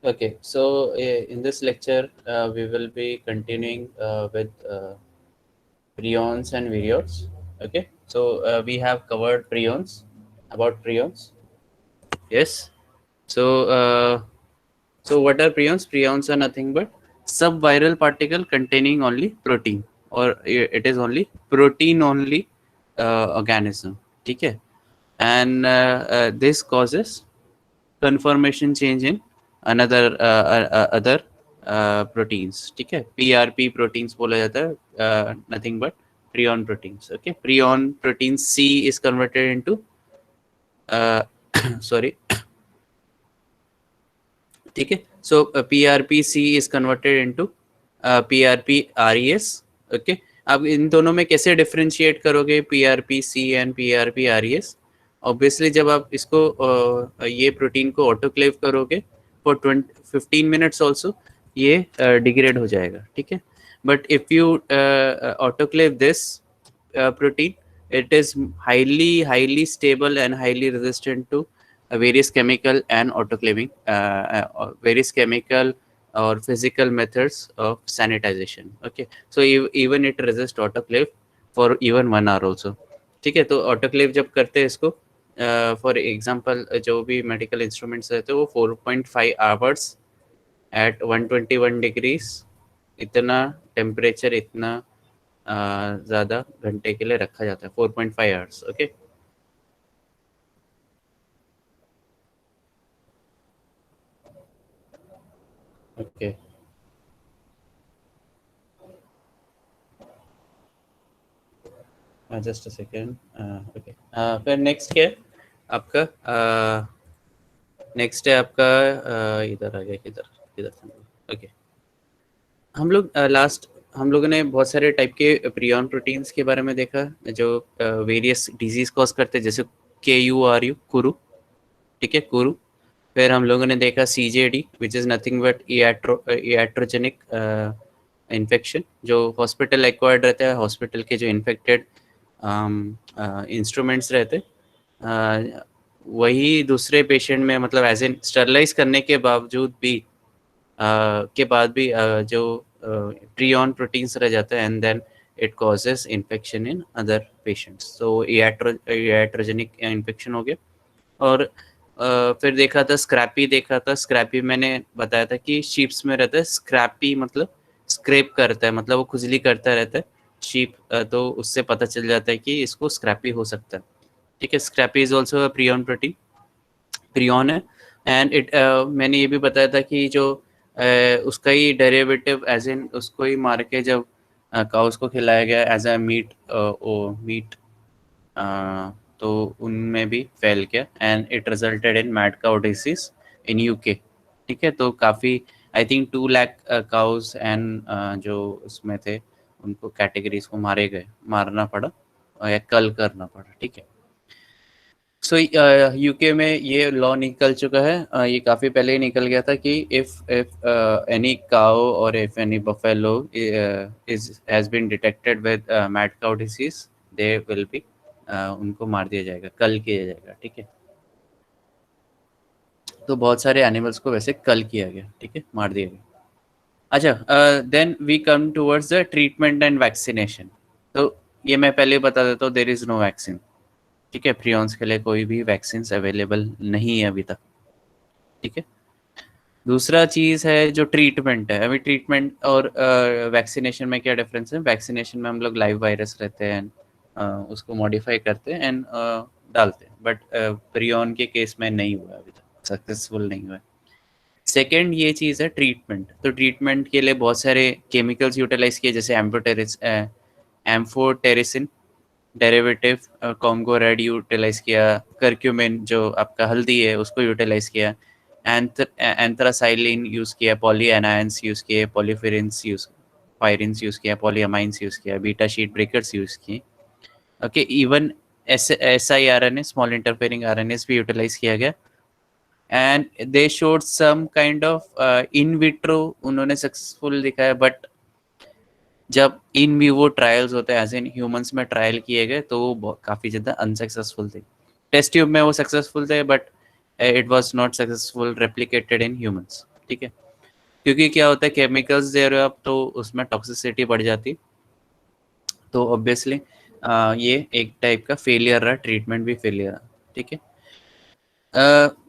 Okay, so in this lecture, we will be continuing with prions and virions. Okay, so we have covered prions, about prions. Yes. So, so what are prions? Prions are nothing but subviral particle containing only protein, or it is only protein only organism. Okay, and this causes conformation change in another other proteins. ठीक है, PRP proteins बोला जाता है, nothing but prion proteins. Okay, prion protein C is converted into sorry, ठीक है. So PRP-C is converted into PRP-RES. Okay, अब इन दोनों में कैसे डिफरेंशिएट करोगे PRP-C एंड PRP-RES? ऑब्वियसली जब आप इसको ये प्रोटीन को ऑटोक्लेव करोगे फॉर 15 मिनट्स ऑल्सो, ये डिग्रेड हो जाएगा. ठीक है, but if you autoclave this protein, it is highly stable and highly resistant to various chemical and autoclaving, various chemical or physical methods of sanitization. Okay, so even it resists autoclave for even 1 hour also. ठीक है, तो autoclave जब करते हैं इसको, for example जो भी medical instruments रहते हैं वो 4.5 आवर्स एट 121 डिग्रीज, इतना टेम्परेचर, इतना ज़्यादा घंटे के लिए रखा जाता है, 4.5 hours. Okay, okay, just a second. Okay, फिर नेक्स्ट क्या है आपका? नेक्स्ट है आपका इधर आ गया, किधर किधर था? ओके, हम लोग लास्ट हम लोगों ने बहुत सारे टाइप के प्रियन प्रोटीन्स के बारे में देखा जो वेरियस डिजीज कॉज करते हैं, जैसे KURU, कुरु. ठीक है, कुरु. फिर हम लोगों ने देखा CJD, which is nothing but iatrogenic infection, जो हॉस्पिटल एक्वायर्ड रहता है, हॉस्पिटल के जो इन्फेक्टेड इंस्ट्रूमेंट्स रहते, वही दूसरे पेशेंट में, मतलब एज इन स्टरलाइज करने के बावजूद भी जो प्रियन प्रोटीन्स रह जाते हैं, and then it causes infection in other patients. तो iatrogenic इन्फेक्शन हो गया. और फिर देखा था स्क्रैपी मैंने बताया था कि शीप्स में रहता है. स्क्रैपी मतलब स्क्रैप करता है, मतलब वो खुजली करता रहता है शीप, तो उससे पता चल जाता है कि इसको स्क्रैपी हो सकता है. ठीक है, scrapie is also a prion protein, prion है. एंड इट मैंने ये भी बताया था कि जो उसका ही डेरिवेटिव, एज इन उसको ही मार के जब काउस को खिलाया गया एज अ मीट, तो उनमें भी फेल किया, and it resulted in mad cow disease in UK. ठीक है, तो काफ़ी, आई थिंक 2 लाख काउस एंड जो उसमें थे उनको कैटेगरीज को मारना पड़ा या कल करना पड़ा. ठीक है, सो UK में ये लॉ निकल चुका है, ये काफ़ी पहले ही निकल गया था कि इफ एनी काउ और if any buffalo is has been detected with mad cow disease, they will be, उनको मार दिया जाएगा, कल किया जाएगा. ठीक है, तो बहुत सारे एनिमल्स को वैसे कल किया गया. ठीक है, मार दिया गया. अच्छा, then we come towards the treatment and vaccination. तो ये मैं पहले बता देता हूँ, देयर इज़ नो वैक्सीन. ठीक है, प्रियॉन्स के लिए कोई भी वैक्सीन अवेलेबल नहीं है अभी तक. ठीक है, दूसरा चीज़ है जो ट्रीटमेंट है. अभी ट्रीटमेंट और वैक्सीनेशन में क्या डिफरेंस है? वैक्सीनेशन में हम लोग लाइव वायरस रहते हैं, उसको मॉडिफाई करते हैं एंड डालते हैं, बट प्रियॉन के केस में नहीं हुआ अभी तक, सक्सेसफुल नहीं हुआ. सेकेंड ये चीज़ है ट्रीटमेंट. तो ट्रीटमेंट के लिए बहुत सारे केमिकल्स यूटिलाइज किए, जैसे amphotericin derivative, Congo red utilise किया, करक्यूमिन जो आपका हल्दी है उसको यूटिलाइज किया, एंथ्रासाइलिन यूज़ किया, पॉली एनायंस यूज़ किए, पॉलीफिरिन्स यूज़ पायरिन्स यूज़ किया, पॉलीअमाइंस यूज़ किया, बीटा शीट ब्रेकर्स यूज़ किए. Okay, even SIRNA, small interfering RNAs भी यूटिलाइज किया गया, and they showed some kind of in vitro उन्होंने सक्सेसफुल दिखाया, बट जब इन विवो ट्रायल्स होते हैं, एज इन ह्यूमंस में ट्रायल किए गए, तो वो काफ़ी ज़्यादा अनसक्सेसफुल थे. टेस्ट ट्यूब में वो सक्सेसफुल थे, but it was not successful replicated in humans. ठीक है, क्योंकि क्या होता है केमिकल्स दे रहे हो आप तो उसमें टॉक्सिसिटी बढ़ जाती, तो ऑब्वियसली ये एक टाइप का फेलियर रहा, ट्रीटमेंट भी फेलियर रहा, ठीक है।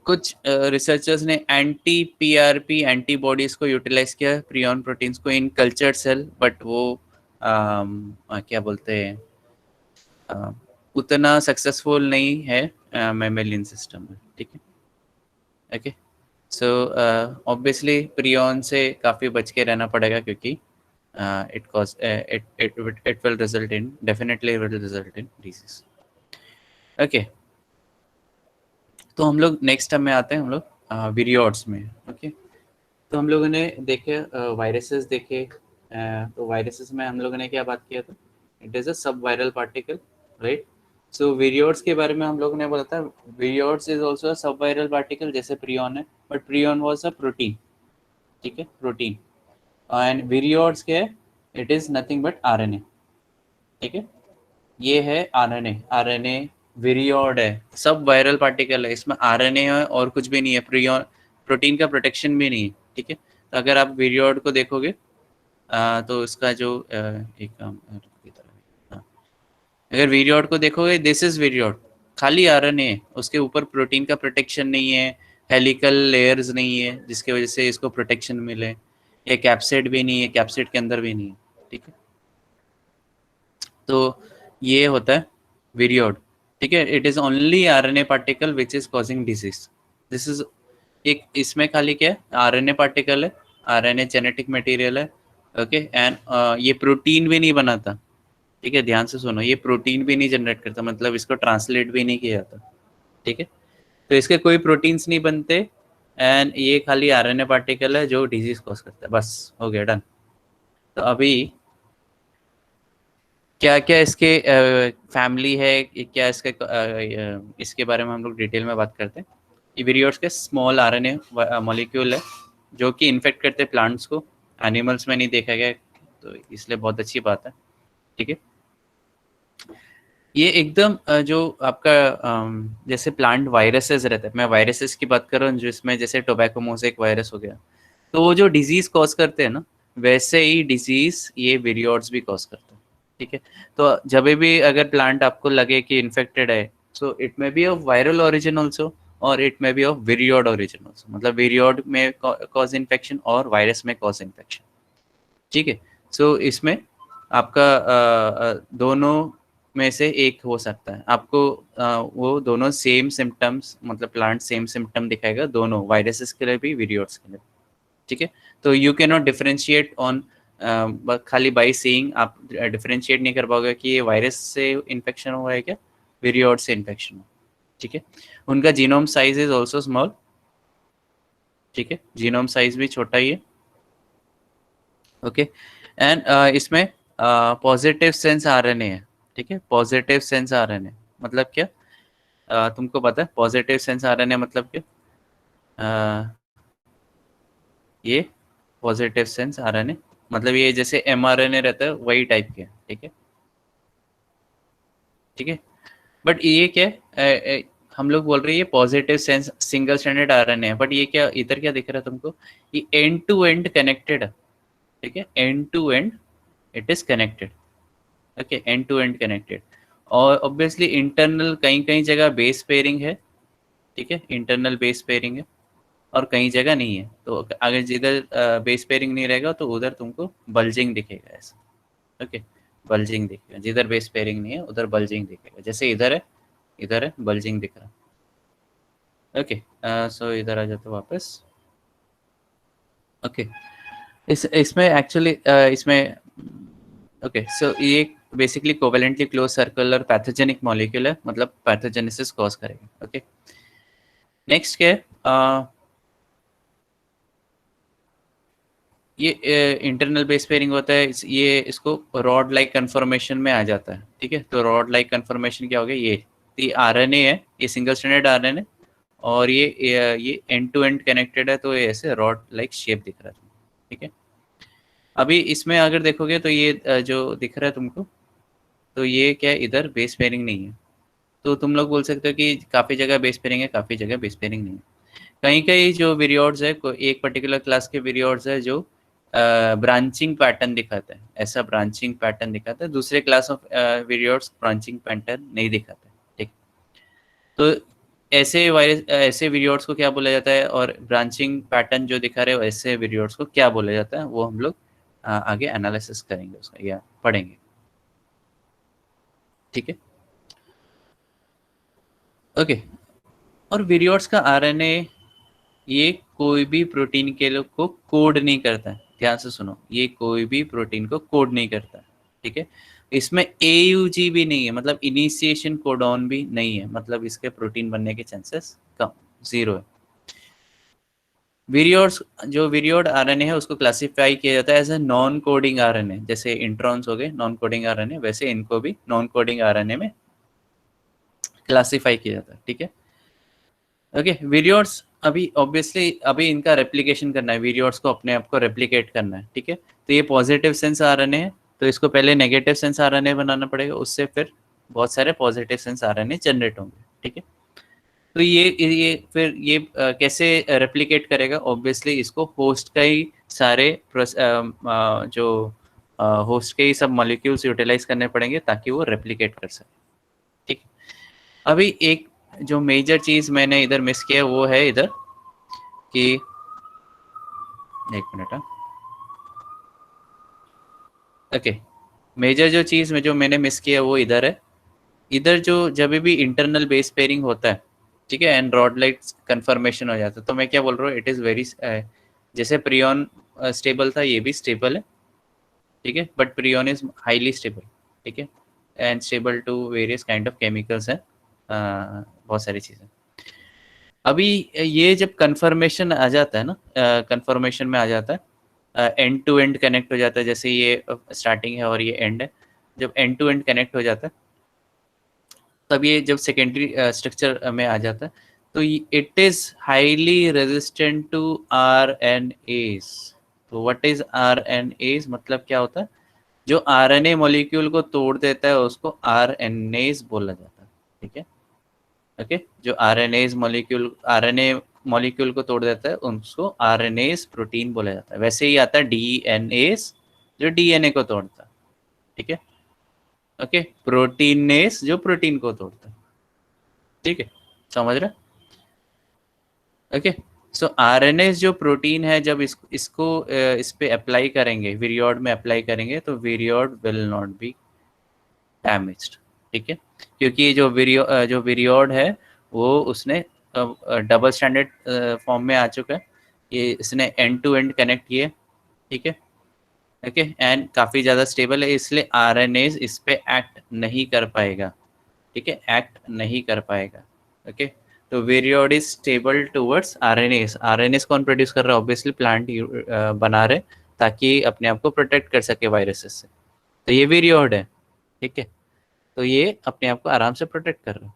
कुछ रिसर्चर्स ने एंटी पीआरपी एंटीबॉडीज को यूटिलाइज किया प्रियॉन प्रोटीन्स को इन कल्चर सेल, बट वो क्या बोलते हैं उतना सक्सेसफुल नहीं है मेमेलियन सिस्टम में, ठीक है। ओके, सो ऑब्वियसली प्रियॉन से काफ़ी बच के रहना पड़ेगा, क्योंकि it cause it will result in definitely will result in disease. Okay, तो हम लोग नेक्स्ट में आते हैं, हम लोग विरियोड्स में। ओके, तो हम लोगों ने देखे वायरसेस देखे, तो वायरसेस में हम लोगों ने क्या बात किया था, इट इज़ अ सब वायरल पार्टिकल, राइट। सो विरियोड्स के बारे में हम लोगों ने बोला था विरियोड्स इज ऑल्सो अ सब वायरल पार्टिकल जैसे प्रियॉन है, but prion was a protein, ठीक है, प्रोटीन। एंड विरियोड्स क्या है, it is nothing but RNA, ठीक है। ये है आरएनए, आरएनए विरियोड है, सब वायरल पार्टिकल है, इसमें आरएनए है और कुछ भी नहीं है, प्रोटीन का प्रोटेक्शन भी नहीं है, ठीक है। तो अगर आप विरियोड को देखोगे तो इसका जो एक अगर विरियोड को देखोगे, दिस इज विरियोड, खाली आरएनए है, उसके ऊपर प्रोटीन का प्रोटेक्शन नहीं है, हेलिकल लेयर्स नहीं है जिसकी वजह से इसको प्रोटेक्शन मिले, ये कैप्सिड भी नहीं है, कैप्सिड के अंदर भी नहीं है, ठीक है। तो ये होता है विरियोड, ठीक है। It is only RNA particle which is causing disease, this is एक, इसमें खाली क्या है, आरएनए पार्टिकल है, आरएनए जेनेटिक मटेरियल है, ओके। एंड ये प्रोटीन भी नहीं बनाता, ठीक है, ध्यान से सुनो, ये प्रोटीन भी नहीं जनरेट करता, मतलब इसको ट्रांसलेट भी नहीं किया जाता, ठीक है। तो इसके कोई प्रोटीन्स नहीं बनते, एंड ये खाली आरएनए पार्टिकल है जो डिजीज कॉज करता है, बस हो गया, डन। तो अभी क्या क्या इसके फैमिली है, क्या इसके इसके बारे में हम लोग डिटेल में बात करते हैं। ये विरियोड्स के स्मॉल आरएनए मॉलिक्यूल है जो कि इन्फेक्ट करते हैं प्लांट्स को, एनिमल्स में नहीं देखा गया, तो इसलिए बहुत अच्छी बात है, ठीक है। ये एकदम जो आपका जैसे प्लांट वायरसेस रहते हैं, मैं वायरसेस की बात कर रहा हूँ, जिसमें जैसे टोबैको मोज़ेक वायरस हो गया, तो वो जो डिजीज कॉज करते हैं ना, वैसे ही डिजीज ये विरियोड्स भी कॉज करते हैं, ठीक है। तो जब भी अगर प्लांट आपको लगे कि इन्फेक्टेड है, so it may be of viral origin also और it may be of viroid origin also, मतलब विरियोड में कॉज इन्फेक्शन और वायरस में कॉज इन्फेक्शन, ठीक है। सो इसमें आपका दोनों में से एक हो सकता है, आपको वो दोनों सेम सिम्टम्स, मतलब प्लांट सेम सिम्टम दिखाएगा दोनों, वायरसेस के लिए भी विरियोड्स के लिए, ठीक है। तो you can not differentiate on, खाली बाई सीइंग आप डिफरेंशिएट नहीं कर पाओगे कि ये वायरस से इन्फेक्शन हुआ है क्या, विरियोड से इन्फेक्शन हो, ठीक है। उनका genome size is also small, ठीक है, जीनोम साइज भी छोटा ही है, ओके। एंड इसमें पॉजिटिव सेंस आरएनए है, ठीक है, पॉजिटिव सेंस आरएनए मतलब क्या, तुमको पता है पॉजिटिव सेंस आरएनए मतलब क्या, ये पॉजिटिव सेंस आरएनए मतलब ये जैसे एमआरएनए रहता है वही टाइप के, ठीक है, ठीक है। बट ये क्या है, हम लोग बोल रहे हैं ये positive sense single stranded RNA है, बट ये क्या इधर क्या दिख रहा है तुमको, ये एंड टू एंड कनेक्टेड है, ठीक है, end to end it is connected, okay, end to end connected. और ऑब्वियसली इंटरनल कहीं कहीं जगह बेस पेयरिंग है, ठीक है, इंटरनल बेस पेयरिंग है, और कहीं जगह नहीं है, तो अगर जिधर बेस पेयरिंग नहीं रहेगा तो उधर तुमको बल्जिंग दिखेगा ऐसा, ओके, बल्जिंग दिखेगा, जिधर बेस पेयरिंग नहीं है उधर बल्जिंग दिखेगा, जैसे इधर है बल्जिंग दिख रहा, ओके। सो इधर आ जाते वापस, ओके। इसमें एक्चुअली इसमें, ओके, सो ये basically covalently close circular pathogenic molecule है, मतलब पैथोजेनेसिस कॉज करेगा, ओके। नेक्स्ट क्या है, ये इंटरनल बेस पेयरिंग होता है, ये इसको रॉड लाइक कन्फर्मेशन में आ जाता है, ठीक है। तो रॉड लाइक कन्फर्मेशन क्या हो गया, ये आरएनए है, ये सिंगल स्ट्रैंडेड आरएनए, और ये एंड टू एंड कनेक्टेड है, तो ये ऐसे रॉड लाइक शेप दिख रहा है, ठीक है। अभी इसमें अगर देखोगे तो ये जो दिख रहा है तुमको, तो ये क्या है, इधर बेस पेयरिंग नहीं है, तो तुम लोग बोल सकते हो कि काफ़ी जगह बेस पेयरिंग है, काफ़ी जगह बेस पेयरिंग नहीं है। कहीं कहीं जो विरियोड्स है, एक पर्टिकुलर क्लास के विरियोड्स है जो ब्रांचिंग पैटर्न दिखाता है, ऐसा ब्रांचिंग पैटर्न दिखाता है, दूसरे क्लास ऑफ विरियोड्स ब्रांचिंग पैटर्न नहीं दिखाता है, ठीक। तो ऐसे वायरस, ऐसे विरियोड्स को क्या बोला जाता है, और ब्रांचिंग पैटर्न जो दिखा रहे हो ऐसे विरियोड्स को क्या बोला जाता है, वो हम लोग आगे एनालिसिस करेंगे उसका या पढ़ेंगे, ठीक है। ओके, और विरियोड्स का आरएनए ये कोई भी प्रोटीन के लोग को कोड नहीं करता है, ध्यान से सुनो, ये कोई भी प्रोटीन को कोड नहीं करता है, ठीक है। इसमें AUG भी नहीं है, मतलब इनिशिएशन कोडॉन भी नहीं है, मतलब इसके प्रोटीन बनने के चांसेस कम, 0 है। विरियोड्स, जो विरियोड आरएनए है उसको क्लासिफाई किया जाता है as a non coding RNA, जैसे इंट्रॉन्स हो गए नॉन कोडिंग आरएनए, वैसे इनको भी नॉन कोडिंग आरएनए में क्लासिफाई किया जाता है, ठीक है। ओके, विरियोड्स अभी ऑब्वियसली अभी इनका रेप्लिकेशन करना है, विरियोड्स को अपने आप को रेप्लिकेट करना है, ठीक है। तो ये पॉजिटिव सेंस आरएनए है, तो इसको पहले नेगेटिव सेंस आरएनए बनाना पड़ेगा, उससे फिर बहुत सारे पॉजिटिव सेंस आरएनए जनरेट होंगे, ठीक है। तो ये फिर ये कैसे रेप्लिकेट करेगा, ऑब्वियसली इसको होस्ट का ही सारे जो होस्ट के ही सब मॉलिक्यूल्स यूटिलाइज करने पड़ेंगे ताकि वो रेप्लिकेट कर सके, ठीक। अभी एक जो मेजर चीज मैंने इधर मिस किया वो है इधर कि, एक मिनट, ओके, मेजर जो चीज में जो मैंने मिस किया वो इधर है। इधर जो जब भी इंटरनल बेस पेयरिंग होता है, ठीक है, एंड रॉड लाइट कन्फर्मेशन हो जाता है, तो मैं क्या बोल रहा हूँ, इट इज वेरी, जैसे प्रियन स्टेबल था, ये भी स्टेबल है, ठीक है, but prion is highly stable, ठीक है, and stable to various kind of chemicals है, बहुत सारी चीजें। अभी ये जब कन्फर्मेशन आ जाता है ना, कन्फर्मेशन में आ जाता है, एंड टू एंड कनेक्ट हो जाता है, जैसे ये स्टार्टिंग है और ये एंड है, जब एंड टू एंड कनेक्ट हो जाता है तब ये जब सेकेंडरी स्ट्रक्चर में आ जाता है तो it is highly resistant to RNAs। तो व्हाट इज RNAs, मतलब क्या होता है, जो RNA मॉलिक्यूल को तोड़ देता है उसको RNAs बोला जाता है, ठीक है। ओके, जो RNA मॉलिक्यूल को तोड़ देता है उसको RNAs प्रोटीन बोला जाता है। वैसे ही आता है DNAs जो DNA को तोड़ता है, ठीक है। ओके, प्रोटीनेस जो प्रोटीन को तोड़ता है, ठीक है, समझ रहे। ओके, सो आरएनएस जो प्रोटीन है, जब इसको इस पे अप्लाई करेंगे, विरियोड में अप्लाई करेंगे, तो विरियोड विल नॉट बी डैमेज्ड, ठीक है, क्योंकि जो विरियोड है वो उसने डबल स्टैंडर्ड फॉर्म में आ चुका है, ये इसने एंड टू एंड कनेक्ट किए, ठीक है। ओके, एंड काफ़ी ज़्यादा स्टेबल है, इसलिए आरएनएस इस पे एक्ट नहीं कर पाएगा, ठीक है, एक्ट नहीं कर पाएगा। ओके, तो viroid is stable towards RNase. RNase कौन प्रोड्यूस कर रहा है, ऑब्वियसली प्लांट बना रहे ताकि अपने आप को प्रोटेक्ट कर सके वायरसेस से, तो ये विरियोड है, ठीक है, तो ये अपने आप को आराम से प्रोटेक्ट कर रहा है,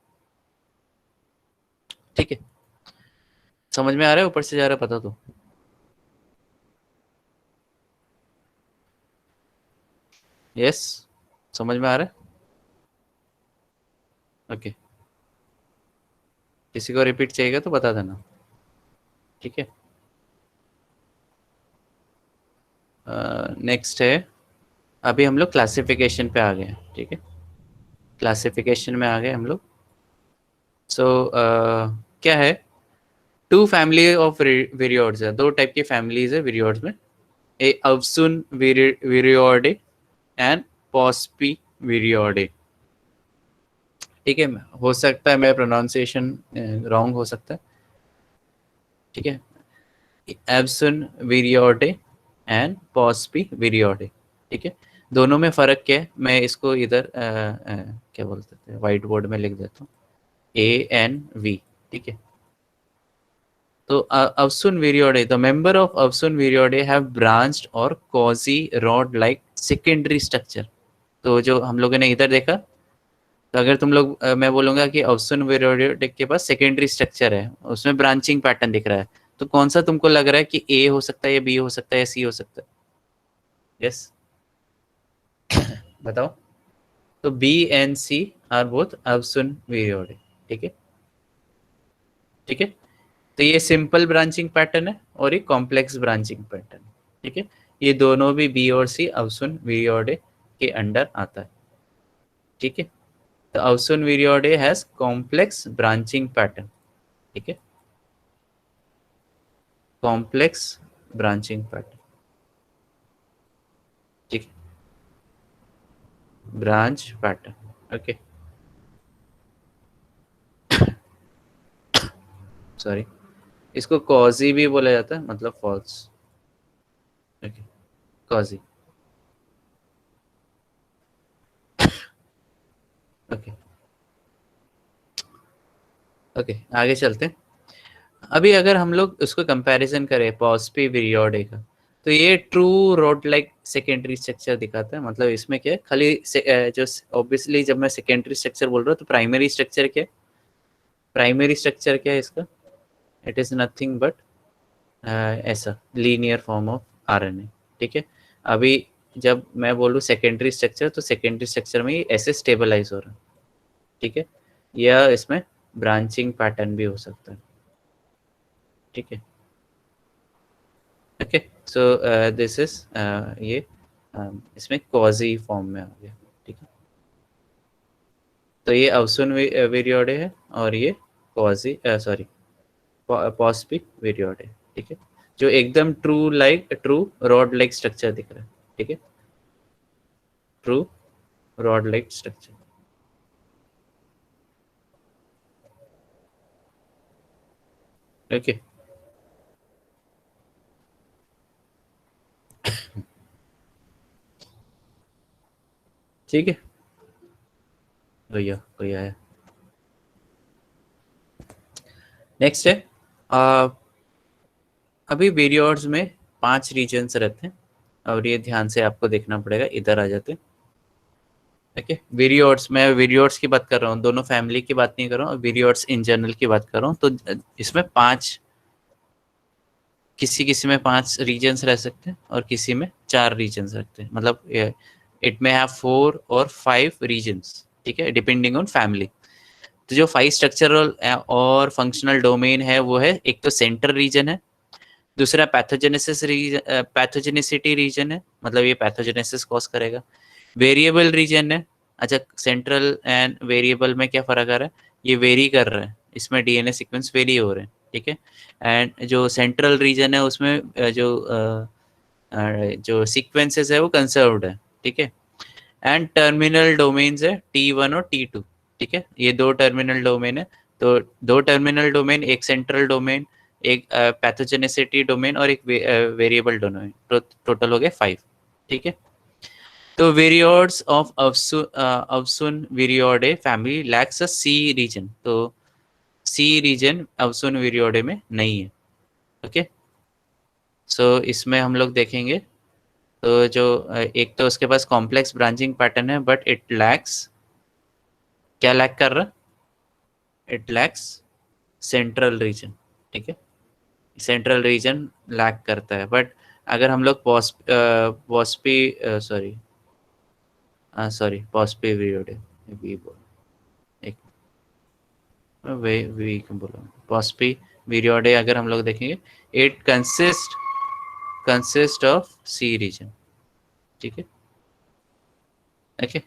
ठीक है। समझ में आ रहा है, ऊपर से जा रहा है, पता तो यस, समझ में आ रहा है। ओके, किसी को रिपीट चाहिएगा तो बता देना, ठीक है। नेक्स्ट है, अभी हम लोग क्लासिफिकेशन पे आ गए हैं, ठीक है, क्लासिफिकेशन में आ गए हम लोग। सो क्या है, टू फैमिली ऑफ विरियोड्स है, दो टाइप की फैमिलीज है विरियोड्स में, ए अवसुन विरियोडे एंड पॉस्पी विरियोडे, ठीक है। हो सकता है मेरा प्रोनाउंसिएशन रॉन्ग हो सकता है, ठीक है, एवसुन विरियोडे एंड पॉस्पी विरियोडे, ठीक है। दोनों में फ़र्क क्या है, मैं इसको इधर क्या बोलते थे, वाइट बोर्ड में लिख देता हूँ, ANV, ठीक है। तो Avsun viridae, the member of Avsun viridae have branched or quasi rod-like secondary structure। तो जो हम लोगों ने इधर देखा, तो अगर तुम लोग मैं बोलूंगा कि Avsun viridae के पास सेकेंडरी स्ट्रक्चर है, उसमें ब्रांचिंग पैटर्न दिख रहा है, तो कौन सा तुमको लग रहा है कि A हो सकता है या B हो सकता है या C हो सकता है, यस बताओ। तो B and C are both Avsun viridae, ठीक है, ठीक है। तो ये सिंपल ब्रांचिंग पैटर्न है और ये कॉम्प्लेक्स ब्रांचिंग पैटर्न, ठीक है। ये दोनों भी बी और सी अवसुन विरियोडे के अंडर आता है, ठीक है। तो अवसुन विरियोडे हैज कॉम्प्लेक्स ब्रांचिंग पैटर्न, ठीक है, कॉम्प्लेक्स ब्रांचिंग पैटर्न, ठीक है, ब्रांच पैटर्न, ओके, सॉरी, इसको कॉजी भी बोला जाता है, मतलब फॉल्स, ओके, कॉजी, ओके, ओके, आगे चलते हैं। अभी अगर हम लोग उसको कंपैरिजन करें पॉस्पी विरियोडे का, तो ये true road like secondary structure दिखाता है। मतलब इसमें क्या है, खाली जो ऑब्वियसली जब मैं सेकेंडरी स्ट्रक्चर बोल रहा हूँ तो प्राइमरी स्ट्रक्चर क्या है, प्राइमरी स्ट्रक्चर क्या है इसका, इट इज नथिंग बट ऐसा लीनियर फॉर्म ऑफ आरएनए, ठीक है। अभी जब मैं बोलूँ सेकेंडरी स्ट्रक्चर, तो सेकेंडरी स्ट्रक्चर में ये ऐसे स्टेबलाइज हो रहा है, ठीक है, या इसमें ब्रांचिंग पैटर्न भी हो सकता है, ठीक है, ओके। सो दिस इज ये इसमें कॉजी फॉर्म में आ गया, ठीक है। तो ये अवसुन विरियोडे है और ये कॉजी सॉरी पॉस्पिक विरियोडे, ठीक है, जो एकदम ट्रू रॉड लाइक स्ट्रक्चर दिख रहा है, ठीक है, true rod like structure, okay, ठीक है, भैया कोई आया। नेक्स्ट है अभी विरियोड्स में 5 रीजन्स रहते हैं और ये ध्यान से आपको देखना पड़ेगा, इधर आ जाते हैं, ओके। विरियोड्स, मैं विरियोड्स की बात कर रहा हूँ, दोनों फैमिली की बात नहीं कर रहा हूँ, विरियोड्स इन जनरल की बात कर रहा हूँ। तो इसमें 5, किसी किसी में 5 रीजन्स रह सकते हैं और किसी में 4 रीजन्स रखते हैं, मतलब इट में हैव 4 और 5 रीजन्स, ठीक है, डिपेंडिंग ऑन फैमिली। तो जो 5 स्ट्रक्चरल और फंक्शनल डोमेन है वो है, एक तो सेंटर रीजन है, दूसरा पैथोजेनिसिटी रीजन है, मतलब ये पैथोजेनेसिस कॉज करेगा। वेरिएबल रीजन है, अच्छा सेंट्रल एंड वेरिएबल में क्या फर्क आ रहा है, ये वेरी कर रहा है, इसमें डीएनए सीक्वेंस वेरी हो रहे हैं, ठीक है। एंड जो सेंट्रल रीजन है उसमें जो सीक्वेंसेस है वो कंजर्व्ड है, ठीक है। एंड टर्मिनल डोमेन्स है T1 और T2, ठीक है, ये 2 टर्मिनल डोमेन है। तो 2 टर्मिनल डोमेन, एक सेंट्रल डोमेन, एक पैथोजेनेसिटी डोमेन और एक वेरिएबल डोमेन, टोटल हो गए 5, ठीक है। तो viroids of avsun viroidae family lacks a C region, तो सी रीजन अवसुन विरियोडे में नहीं है, ओके। सो इसमें हम लोग देखेंगे, तो जो एक तो उसके पास कॉम्प्लेक्स ब्रांचिंग पैटर्न है, बट इट लैक्स, क्या लैक कर रहा, इट लैक्स सेंट्रल रीजन, ठीक है, सेंट्रल रीजन लैक करता है। बट अगर हम लोग पॉस्पी सॉरी पॉस्पी विरियोडे वी बोल, एक वे बोला पॉस्पी विरियोडे, अगर हम लोग देखेंगे, it consist of C region, ठीक है, ओके।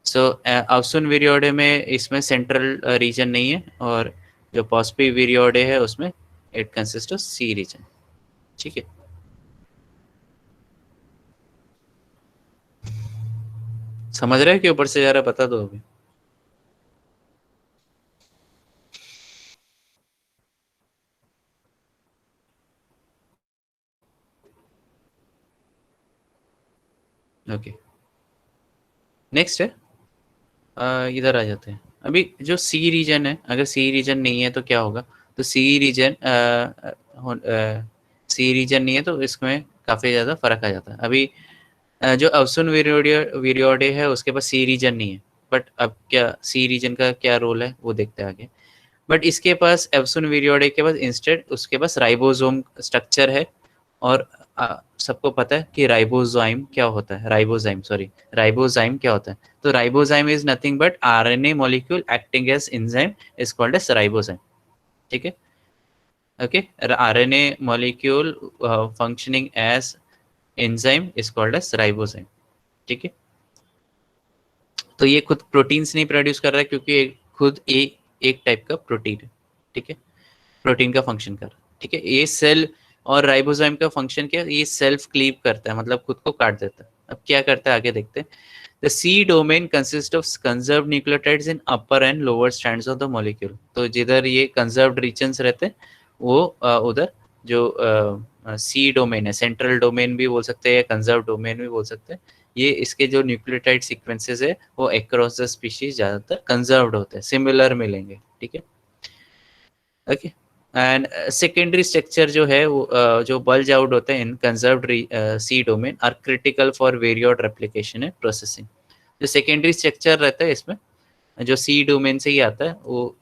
सो अवसुन विरियोडे में इसमें सेंट्रल रीजन नहीं है, और जो पॉस्पी विरियोडे है उसमें it consist of C region, ठीक है। समझ रहे हैं कि ऊपर से जा रहा है, बता दो अभी। ओके, नेक्स्ट है इधर आ जाते हैं। अभी जो सी रीजन है, अगर सी रीजन नहीं है तो क्या होगा, तो सी रीजन नहीं है तो इसमें काफ़ी ज़्यादा फर्क आ जाता है। अभी जो अवसुन विरियोडे है उसके पास सी रीजन नहीं है, बट अब क्या सी रीजन का क्या रोल है वो देखते हैं आगे। बट इसके पास एवसुन विरियोडे के पास इंस्टेड उसके पास राइबोसोम स्ट्रक्चर है, और सबको पता है कि राइबोजाइम क्या होता है, राइबोजाइम क्या होता है। तो ribozyme is nothing but RNA molecule acting as enzyme is called as ribozyme, ठीक है, Okay, RNA molecule functioning as enzyme is called as ribosome. ठीक है, तो ये खुद प्रोटीन्स नहीं प्रोड्यूस कर रहा है क्योंकि खुद एक टाइप का प्रोटीन है. ठीक है, प्रोटीन का फंक्शन कर रहा है. ठीक है, ये सेल और राइबोसोम का फंक्शन क्या है, ये सेल्फ क्लीव करता है, मतलब खुद को काट देता है. अब क्या करता है आगे देखते हैं. The C domain consist of conserved nucleotides in upper and lower strands of the molecule. तो जिधर ये कंजर्व्ड रीजन्स रहते हैं वो उधर जो सी डोमेन है, सेंट्रल डोमेन भी बोल सकते हैं या कंजर्व डोमेन भी बोल सकते हैं, ये इसके जो न्यूक्लियोटाइड सीक्वेंसेस है वो अक्रॉस द स्पीशीज ज्यादातर कंजर्व्ड होते हैं, सिमिलर मिलेंगे. ठीक है, ओके. एंड सेकेंडरी स्ट्रक्चर जो है वो जो बल्ज आउट होते हैं in conserved C domain are critical for viroid replication and processing. जो सेकेंडरी स्ट्रक्चर रहता है इसमें जो सी डोमेन से ही आता है वो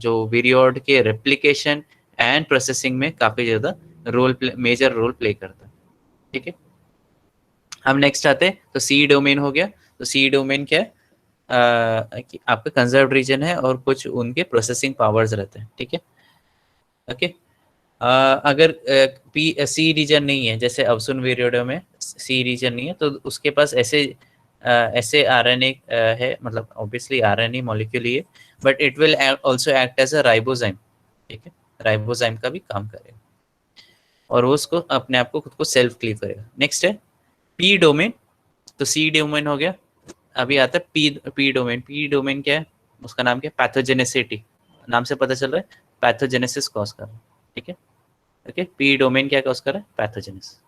जो वेरियोड के रेप्लिकेशन एंड प्रोसेसिंग में काफी ज्यादा मेजर रोल प्ले करता है. ठीक है, हम नेक्स्ट आते हैं. तो सी डोमेन हो गया. तो सी डोमेन क्या है, आपका कंजर्व्ड रीजन है और कुछ उनके प्रोसेसिंग पावर्स रहते हैं. ठीक है, ओके. अगर पी सी रीजन नहीं है, जैसे अवसुन वेरियोडो में सी रीजन नहीं है, तो उसके पास ऐसे आरएनए है, मतलब ऑब्वियसली आरएनए मॉलिक्यूल ही है, but it will also act as a ribozyme. ठीक है, राइबोजाइम का भी काम करेगा और वो उसको अपने आप को खुद को सेल्फ क्लीव करेगा. नेक्स्ट है पी डोमेन. तो सी डोमेन हो गया. अभी आता है पी डोमेन. पी डोमेन क्या है, उसका नाम क्या है, पैथोजेनेसिटी. नाम से पता चल रहा है पैथोजेनेसिस कॉज कर रहा है. ठीक है, ओके. पी डोमेन क्या कॉज कर रहा है, पैथोजेनेसिस.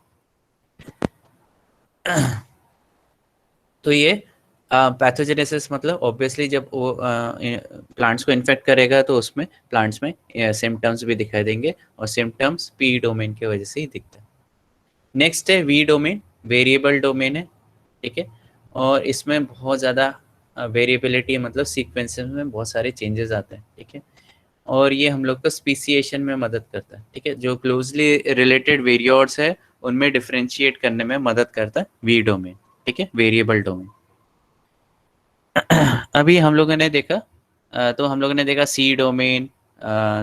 तो ये पैथोजेनेसिस मतलब ऑब्वियसली जब वो प्लांट्स को इन्फेक्ट करेगा तो उसमें प्लांट्स में सिम्टम्स भी दिखाई देंगे और सिम्टम्स पी डोमेन की वजह से ही दिखता है. नेक्स्ट है वी डोमेन. वेरिएबल डोमेन है. ठीक है, और इसमें बहुत ज़्यादा वेरिएबिलिटी, मतलब सीक्वेंसेस में बहुत सारे चेंजेस आते हैं. ठीक है, और ये हम लोग को स्पीसिएशन में मदद करता है. ठीक है, जो क्लोजली रिलेटेड वेरियोड्स है उनमें डिफरेंशिएट करने में मदद करता है वी डोमेन. ठीक है, वेरिएबल डोमेन. अभी हम लोगों ने देखा तो हम लोगों ने देखा सी डोमेन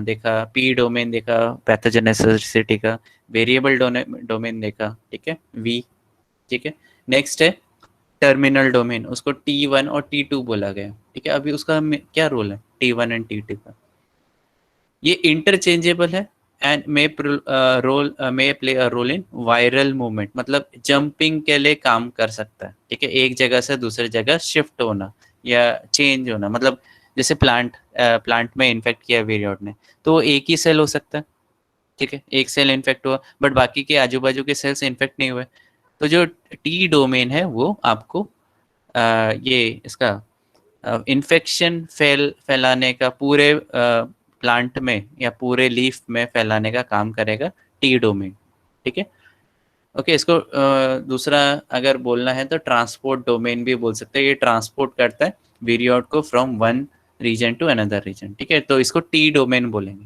देखा, पी डोमेन देखा, पैथोजेनेसिटी का, वेरिएबल डोमेन देखा. ठीक है, वी. ठीक है, नेक्स्ट है टर्मिनल डोमेन. उसको T1 और T2 बोला गया. ठीक है, अभी उसका क्या रोल है T1 एंड T2 का. ये इंटरचेंजेबल है and may play a role in viral movement, मतलब जंपिंग के लिए काम कर सकता है. ठीक है, एक जगह से दूसरी जगह शिफ्ट होना या चेंज होना, मतलब जैसे प्लांट में इन्फेक्ट किया वेरियोड ने तो एक ही सेल हो सकता है. ठीक है, एक सेल इन्फेक्ट हुआ बट बाकी के आजू बाजू के सेल्स इन्फेक्ट नहीं हुए. तो जो टी डोमेन है वो आपको ये इसका इन्फेक्शन फैलाने का पूरे प्लांट में या पूरे लीफ में फैलाने का काम करेगा टी डोमेन. ठीक है, ओके. इसको दूसरा अगर बोलना है तो ट्रांसपोर्ट डोमेन भी बोल सकते हैं. ये ट्रांसपोर्ट करता है वेरियोड को from one region to another region. ठीक है, तो इसको टी डोमेन बोलेंगे.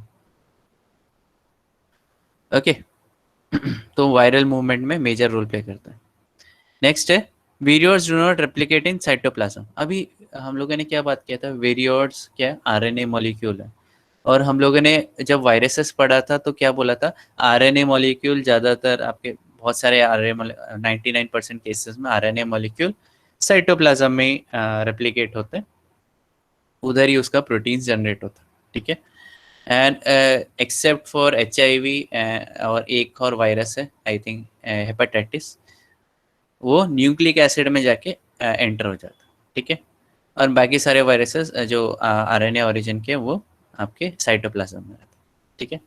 ओके. तो वायरल मूवमेंट में मेजर रोल प्ले करता है. नेक्स्ट है viroids do not replicate in cytoplasm. अभी हम लोगों ने क्या बात किया था, वेरियोड्स क्या आरएनए मॉलिक्यूल है, और हम लोगों ने जब वायरसेस पढ़ा था तो क्या बोला था, आरएनए मॉलिक्यूल ज़्यादातर आपके बहुत सारे आरएनए 99% केसेस में आरएनए मॉलिक्यूल साइटोप्लाज्म में रेप्लिकेट होते हैं, उधर ही उसका प्रोटीन जनरेट होता है. ठीक है, एंड एक्सेप्ट फॉर HIV और एक और वायरस है आई थिंक हेपेटाइटिस, वो न्यूक्लिक एसिड में जाके एंटर हो जाता है. ठीक है, और बाकी सारे वायरसेस जो आरएनए ओरिजिन के वो आपके साइटोप्लाज्म में रहते हैं. ठीक है,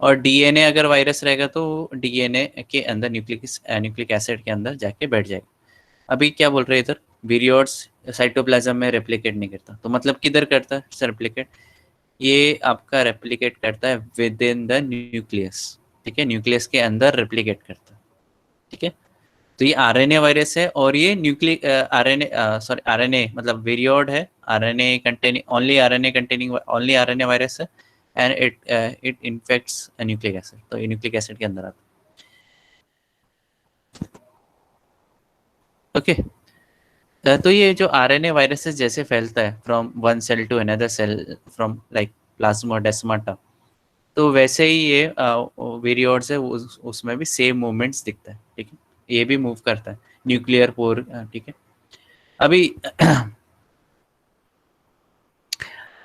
और डीएनए अगर वायरस रहेगा तो डीएनए के अंदर न्यूक्लिक एसिड के अंदर जाके बैठ जाएगा. अभी क्या बोल रहे हैं इधर, विरियोड्स साइटोप्लाज्म में रेप्लिकेट नहीं करता, तो मतलब किधर करता है रेप्लिकेट, ये आपका रेप्लिकेट करता है विद इन द न्यूक्लियस. ठीक है, न्यूक्लियस के अंदर रेप्लिकेट करता है. ठीक है, तो ये आरएनए वायरस है और ये न्यूक्लिक आरएनए मतलब वेरियोड है, RNA containing only RNA virus है, and it infects nucleic acid. तो ये न्यूक्लिक एसिड के अंदर आता है. ओके. तो ये जो आरएनए वायरसेस जैसे फैलता है from one cell to another cell, from like plasmodesmata, तो वैसे ही ये वेरियोड्स है, उसमें भी सेम मूवमेंट्स दिखता है, ठीक है। ये भी मूव करता है न्यूक्लियर पोर, ठीक है। अभी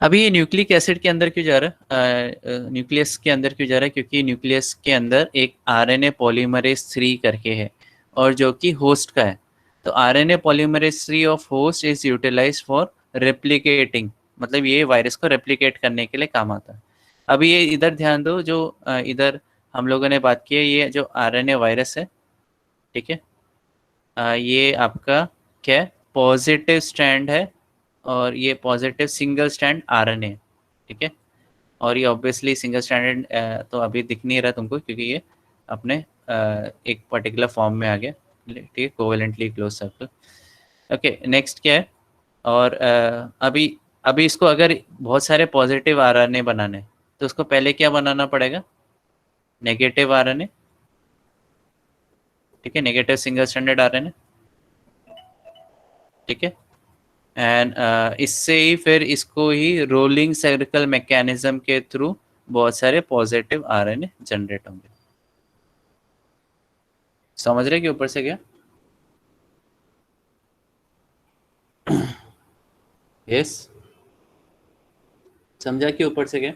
अभी ये न्यूक्लिक एसिड के अंदर क्यों जा रहा है, न्यूक्लियस के अंदर क्यों जा रहा है, क्योंकि न्यूक्लियस के अंदर एक आरएनए पॉलीमरेज 3 करके है, और जो कि होस्ट का है। तो RNA polymerase 3 of host is utilised for replicating, मतलब ये वायरस को रेप्लिकेट करने के लिए काम आता है। अभी ये इधर ध्यान दो, जो इधर हम लोगों ने बात की है, ये जो आरएनए वायरस है, ठीक है, ये आपका क्या है, पॉजिटिव स्ट्रैंड है, और ये पॉजिटिव सिंगल स्ट्रैंड आरएनए, ठीक है। और ये ऑब्वियसली सिंगल स्ट्रैंडेड तो अभी दिख नहीं रहा तुमको, क्योंकि ये अपने एक पर्टिकुलर फॉर्म में आ गया, ठीक है, covalently close circle. Okay, next क्या है, और अभी अभी इसको अगर बहुत सारे पॉजिटिव आरएनए बनाने हैं, तो उसको पहले क्या बनाना पड़ेगा, नेगेटिव आरएनए, ठीक है, नेगेटिव सिंगल स्ट्रैंडेड आरएनए, ठीक है। एंड इससे ही फिर इसको ही रोलिंग सर्कल मैकेनिज्म के थ्रू बहुत सारे पॉजिटिव आरएनए जनरेट होंगे। समझ रहे कि ऊपर से क्या? यस, समझा कि ऊपर से क्या?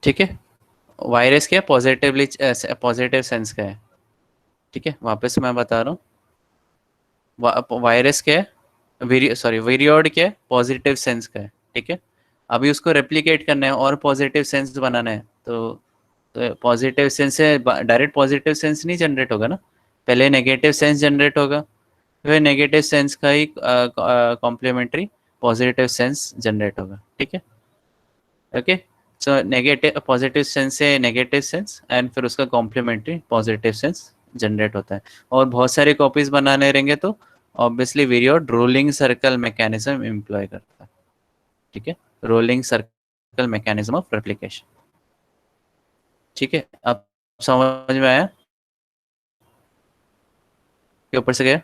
ठीक है, वायरस क्या पॉजिटिवली पॉजिटिव सेंस का है, ठीक है। वापस मैं बता रहा हूँ, वायरस क्या है, सॉरी वेरियोड क्या है, पॉजिटिव सेंस का है, ठीक है। अभी उसको रेप्लिकेट करना है और पॉजिटिव सेंस बनाना है, तो पॉजिटिव सेंस से डायरेक्ट पॉजिटिव सेंस नहीं जनरेट होगा ना, पहले नेगेटिव सेंस जनरेट होगा, फिर नेगेटिव सेंस का ही कॉम्प्लीमेंट्री पॉजिटिव सेंस जनरेट होगा, ठीक है। Okay, so negative positive sense से नेगेटिव सेंस, एंड फिर उसका कॉम्प्लीमेंट्री पॉजिटिव सेंस जनरेट होता है, और बहुत सारे कॉपीज बनाने रहेंगे तो obviously viroid rolling circle mechanism employ करता है, ठीक है, rolling circle mechanism of replication, ठीक है। अब समझ में आया कि ऊपर से गया?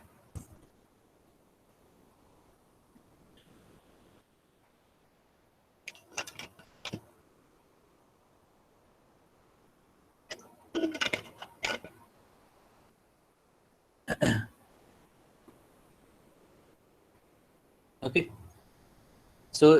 ओके, सो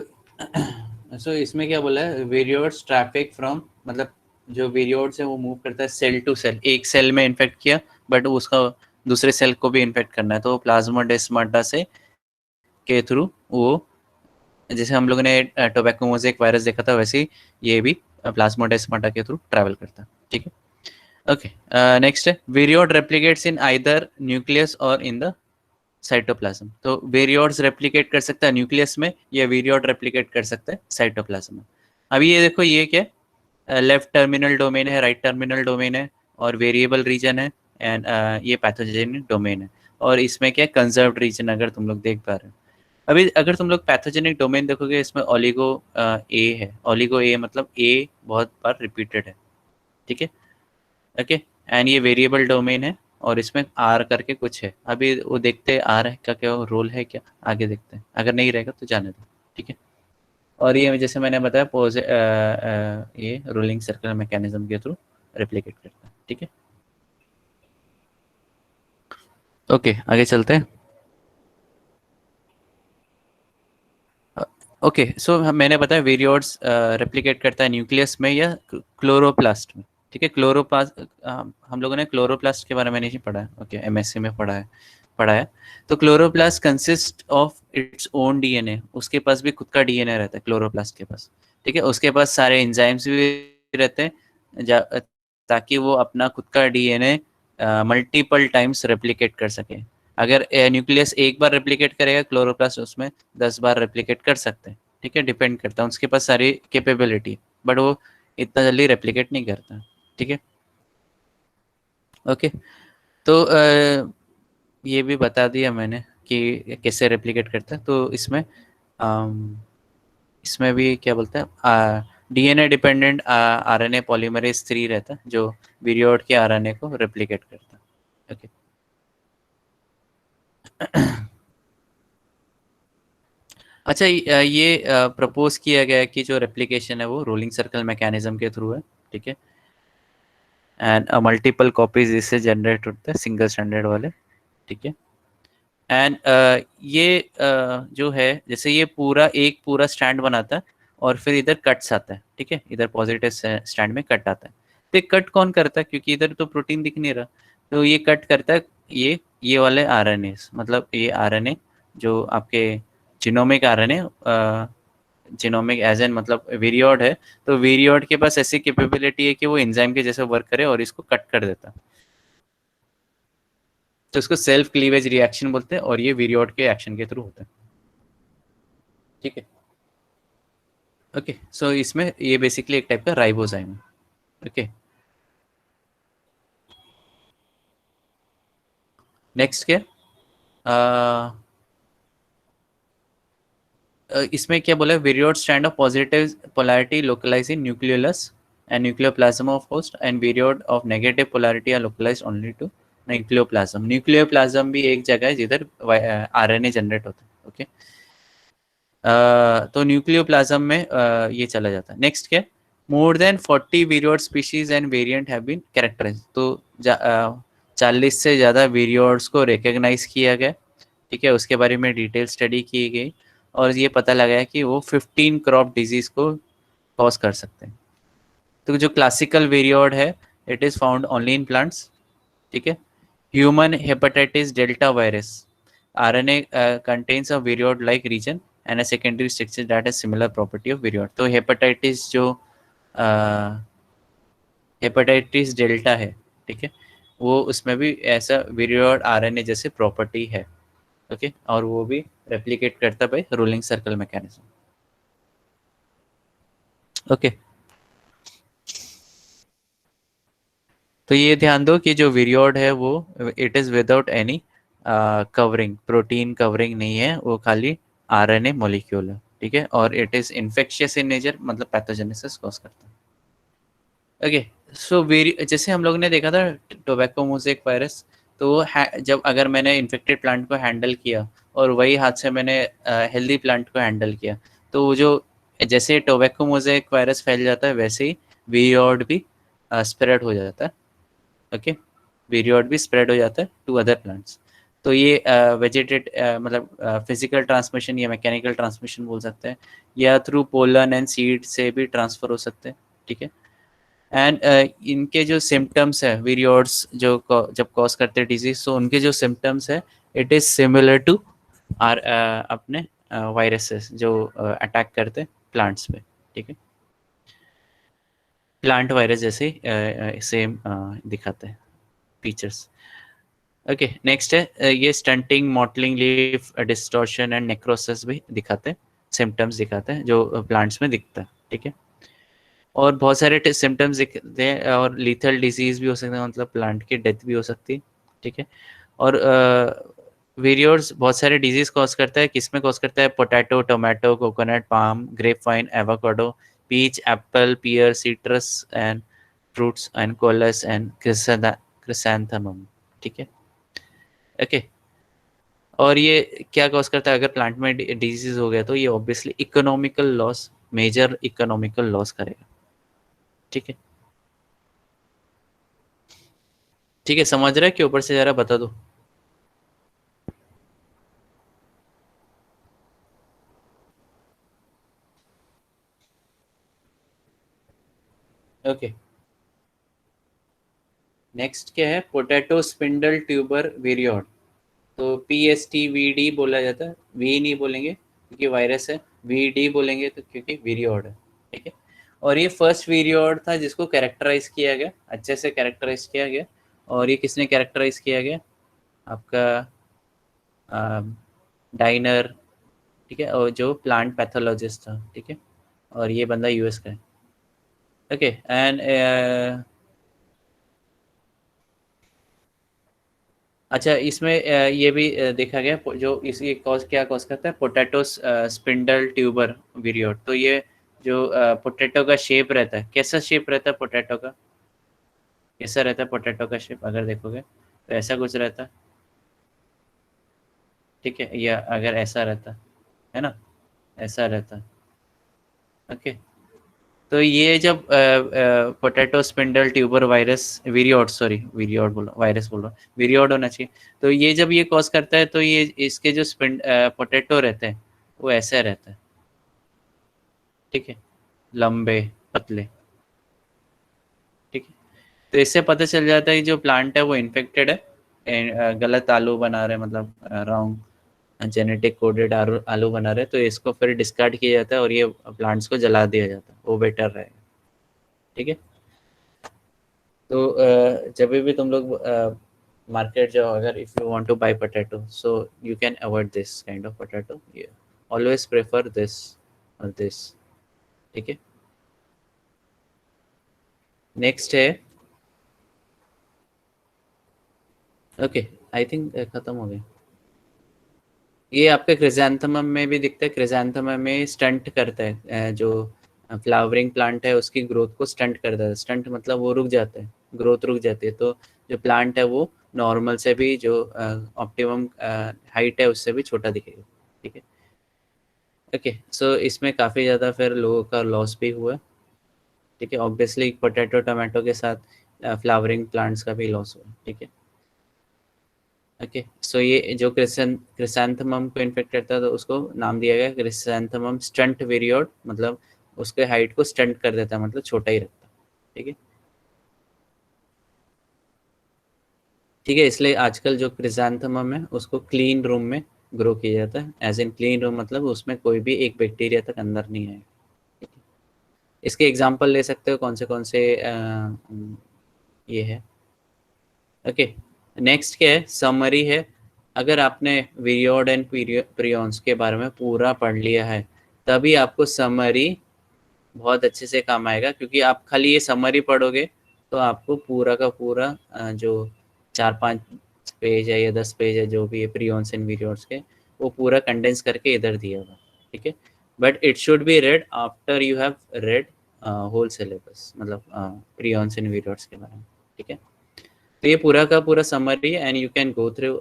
सो इसमें क्या बोला है, वेरियोड्स ट्रैफिक फ्रॉम, मतलब जो वेरियोड्स है वो मूव करता है सेल टू सेल, एक सेल में इन्फेक्ट किया बट उसका दूसरे सेल को भी इन्फेक्ट करना है, तो प्लाज्मोडेस्माटा से के थ्रू वो, जैसे हम लोगों ने टोबैको मोज़ेक वायरस देखा था, वैसे ही ये भी प्लाज्मोडेस्माटा के थ्रू ट्रैवल करता है, ठीक है। ओके, नेक्स्ट है वेरियोड रेप्लिकेट्स इन आइदर न्यूक्लियस और इन द साइटोप्लाज्म। तो वेरियोड्स रेप्लिकेट कर सकता है न्यूक्लियस में, या वेरियोड रेप्लिकेट कर सकता है साइटोप्लाज्म में। अभी ये देखो, ये क्या है, लेफ्ट टर्मिनल डोमेन है, राइट टर्मिनल डोमेन है, और वेरिएबल रीजन है, एंड ये पैथोजेनिक डोमेन है, और इसमें क्या कंजर्व्ड रीजन, अगर तुम लोग देख पा रहे हो। अभी अगर तुम लोग पैथोजेनिक डोमेन देखोगे, इसमें ओलिगो ए है, ओलिगो ए मतलब ए बहुत बार रिपीटेड है, ठीक है। ओके, एंड ये वेरिएबल डोमेन है, और इसमें आर करके कुछ है, अभी वो देखते हैं आर है का क्या रोल है, क्या आगे देखते हैं, अगर नहीं रहेगा तो जाने दो, ठीक है। और ये जैसे मैंने बताया ये रोलिंग सर्कल मैकेनिज्म के थ्रू रेप्लिकेट करता है, ठीक है। ओके, आगे चलते हैं। ओके, सो मैंने बताया वेरियोड्स रेप्लिकेट करता है न्यूक्लियस में या क्लोरोप्लास्ट में, ठीक है। क्लोरोप्लास्ट, हम लोगों ने क्लोरोप्लास्ट के बारे में नहीं पढ़ा है, ओके, एमएससी में पढ़ा है। तो chloroplast consist of its own DNA, उसके पास भी खुद का डीएनए रहता है क्लोरोप्लास्ट के पास, ठीक है। उसके पास सारे एंजाइम्स भी रहते हैं, ताकि वो अपना खुद का डीएनए मल्टीपल टाइम्स रेप्लिकेट कर सके। अगर न्यूक्लियस एक बार रेप्लिकेट करेगा, क्लोरोप्लास्ट उसमें 10 बार रेप्लिकेट कर सकते हैं, ठीक है, डिपेंड करता है, उसके पास सारी कैपेबिलिटी, बट वो इतना जल्दी रेप्लिकेट नहीं करता, ठीक है। ओके, तो ये भी बता दिया मैंने कि कैसे रेप्लिकेट करता है। तो इसमें भी क्या बोलते हैं, डीएनए डिपेंडेंट आरएनए पॉलीमरेज 3 रहता है, जो वीरियोड के आरएनए को रेप्लिकेट करता है, ओके। अच्छा, ये प्रपोज किया गया है कि जो रेप्लिकेशन है वो रोलिंग सर्कल मैकेनिज्म के थ्रू है, ठीक है, एंड मल्टीपल कॉपीज इससे जनरेट होते हैं सिंगल स्टैंडर्ड वाले, ठीक है। एंड ये जो है जैसे ये पूरा एक पूरा स्टैंड बनाता है और फिर इधर कट्स आता है, ठीक है, इधर पॉजिटिव स्टैंड में कट आता है। तो कट कौन करता है, क्योंकि इधर तो प्रोटीन दिख नहीं रहा, तो ये कट करता है ये वाले आरएनए, मतलब ये आरएनए जो आपके genomic RNA, genomic as an मतलब वीरियोड है, तो वीरियोड के पास ऐसी कैपेबिलिटी है कि वो एंजाइम के जैसे वर्क करे और इसको कट कर देता है। तो इसको सेल्फ क्लीवेज रिएक्शन बोलते हैं और ये वीरियोड के एक्शन के थ्रू होता है, ठीक है। ओके, सो इसमें ये बेसिकली एक टाइप का राइबोजाइम है, ओके। नेक्स्ट क्या, इसमें क्या बोला, viroid stand of positive polarity localize in nucleolus and nucleoplasm of host, and viroid of negative polarity are localize only to nucleoplasm. Nucleoplasm भी एक जगह है जिधर आरएनए जनरेट होता है, ओके। तो न्यूक्लियोप्लाज्म में ये चला जाता है। नेक्स्ट क्या, more than 40 viroid species and variant have been characterize. तो 40 से ज़्यादा वीरियोड्स को रिकग्नाइज किया गया, ठीक है, उसके बारे में डिटेल स्टडी की गई और ये पता लगाया कि वो 15 क्रॉप डिजीज को कॉज कर सकते हैं। तो जो क्लासिकल वेरियोड है, it is found only in plants, ठीक है। Human hepatitis delta virus, RNA contains a viriod like region and a secondary structure that has similar property of viriod। तो हेपेटाइटिस जो हेपेटाइटिस डेल्टा है, ठीक है, वो उसमें भी ऐसा विरियोड RNA जैसे प्रॉपर्टी है, ओके, और वो भी रेप्लिकेट करता bye rolling circle mechanism, okay. तो ये ध्यान दो कि जो विरियोड है वो it is without any covering, protein covering नहीं है, वो खाली RNA मॉलिक्यूल है, ठीक है, और it is infectious in nature, मतलब पैथोजेनेसिस कॉज करता है, ओके। सो वेरी जैसे हम लोग ने देखा था टोबैको मोज़ेक वायरस, तो जब अगर मैंने इन्फेक्टेड प्लांट को हैंडल किया और वही हाथ से मैंने हेल्दी प्लांट को हैंडल किया, तो वो जो जैसे टोबैको मोज़ेक वायरस फैल जाता है वैसे ही वीरियोड भी स्प्रेड हो जाता है, ओके। वीरियोड भी स्प्रेड हो जाता है टू अदर प्लांट्स। तो ये वेजिटेट मतलब फिजिकल ट्रांसमिशन या मैकेनिकल ट्रांसमिशन बोल सकते हैं, या थ्रू पोलन एंड सीड से भी ट्रांसफर हो सकते हैं, ठीक है। एंड इनके जो सिम्टम्स है वीरियोड्स जो जब कॉज करते हैं डिजीज, तो उनके जो सिम्टम्स है it is similar to our अपने वायरसेस जो अटैक करते हैं प्लांट्स पे, ठीक है, प्लांट वायरस जैसे सेम दिखाते हैं फीचर्स, ओके। नेक्स्ट है ये stunting, mottling, leaf distortion and necrosis भी दिखाते हैं, सिम्टम्स दिखाते हैं जो प्लांट्स में दिखता है, ठीक है। और बहुत सारे सिम्टम्स दिखते हैं और लीथल डिजीज भी हो सकते हैं, मतलब प्लांट की डेथ भी हो सकती है, ठीक है। और वेरियोर्स बहुत सारे डिजीज कॉज करता है, किस में कॉज करता है, potato, tomato, coconut, palm, grape wine, avocado, peach, apple, pear, citrus and fruits and coleus and chrysanthemum, ठीक है, ओके। और ये क्या कॉज करता है, अगर प्लांट में डिजीज हो गया तो ये obviously economical loss, major economical loss करेगा, ठीक है। ठीक है, समझ रहे हैं कि ऊपर से जरा बता दो, ओके। नेक्स्ट क्या है, पोटैटो स्पिंडल ट्यूबर वेरियोड। तो PSTVD बोला जाता है, वी नहीं बोलेंगे क्योंकि वायरस है, VD बोलेंगे तो क्योंकि वीरियोड है, ठीक है। और ये फर्स्ट वीरियोड था जिसको कैरेक्टराइज किया गया, अच्छे से कैरेक्टराइज किया गया, और ये किसने कैरेक्टराइज किया गया, आपका डाइनर, ठीक है, और जो प्लांट पैथोलॉजिस्ट था, ठीक है, और ये बंदा US का है, ओके। एंड अच्छा, इसमें ये भी देखा गया जो इसी कॉज क्या कॉज करता है, पोटैटो स्पिंडल ट्यूबर विरियोड। तो ये जो पोटैटो का शेप रहता है, कैसा शेप रहता है पोटैटो का, कैसा रहता है पोटैटो का शेप, अगर देखोगे तो ऐसा कुछ रहता है, ठीक है, या अगर ऐसा रहता है ना, ऐसा रहता है। ओके, तो ये जब potato spindle tuber virus, viroid, sorry viroid बोल वायरस बोल रहा हूँ, विरियोड होना चाहिए। तो ये जब ये कॉज करता है तो ये इसके जो पोटैटो रहते हैं वो ऐसे रहता है, ठीक है, लंबे पतले, ठीक है। तो इससे पता चल जाता है कि जो प्लांट है वो इन्फेक्टेड है, गलत आलू बना रहे हैं, मतलब रॉन्ग जेनेटिक कोडेड आलू बना रहे हैं, तो इसको फिर डिस्कार्ड किया जाता है और ये प्लांट्स को जला दिया जाता है, वो बेटर रहेगा, ठीक है। तो जब भी तुम लोग मार्केट जाओ, अगर if you want to buy potato, so you can avoid this kind of potato, always prefer this और दिस, ठीक है। नेक्स्ट है, ओके, आई थिंक खत्म हो गया। ये आपके क्रिजैंथेमम में भी दिखता है, क्रिजैंथेमम में स्टंट करता है, जो फ्लावरिंग प्लांट है उसकी ग्रोथ को स्टंट करता है। स्टंट मतलब वो रुक जाता है, ग्रोथ रुक जाती है, तो जो प्लांट है वो नॉर्मल से भी जो ऑप्टिमम हाइट है उससे भी छोटा दिखेगा, ठीक है। ओके, सो इसमें काफ़ी ज़्यादा फिर लोगों का लॉस भी हुआ, ठीक है। ऑब्वियसली पोटैटो टमाटो के साथ फ्लावरिंग प्लांट्स का भी लॉस हुआ, ठीक है। ओके, सो ये जो क्रिसैंथेमम को इन्फेक्ट करता है तो उसको नाम दिया गया क्रिसैंथेमम स्टंट विरियोड, मतलब उसके हाइट को स्टंट कर देता है, मतलब छोटा ही रखता है, ठीक है। ठीक है, इसलिए आजकल जो क्रिसैंथेमम है उसको क्लीन रूम में ग्रो किया जाता है, एज इन क्लीन रूम मतलब उसमें कोई भी एक बैक्टीरिया तक अंदर नहीं आएगा, ठीक है। इसके एग्जांपल ले सकते हो कौन से ये है। ओके, नेक्स्ट क्या है, समरी है। अगर आपने विरियोड एंड प्रियॉन्स के बारे में पूरा पढ़ लिया है तभी आपको समरी बहुत अच्छे से काम आएगा, क्योंकि आप खाली ये समरी पढ़ोगे तो आपको पूरा का पूरा जो 4-5 पेज है या 10 पेज है जो भी है प्रियॉन्स एंड विरियोड्स के, वो पूरा कंडेंस करके इधर दिया होगा, ठीक है। But it should be read after you have read whole syllabus, मतलब प्रियॉन्स एंड विरियोड्स के बारे में, ठीक है। तो ये पूरा का पूरा समरी है and you can go through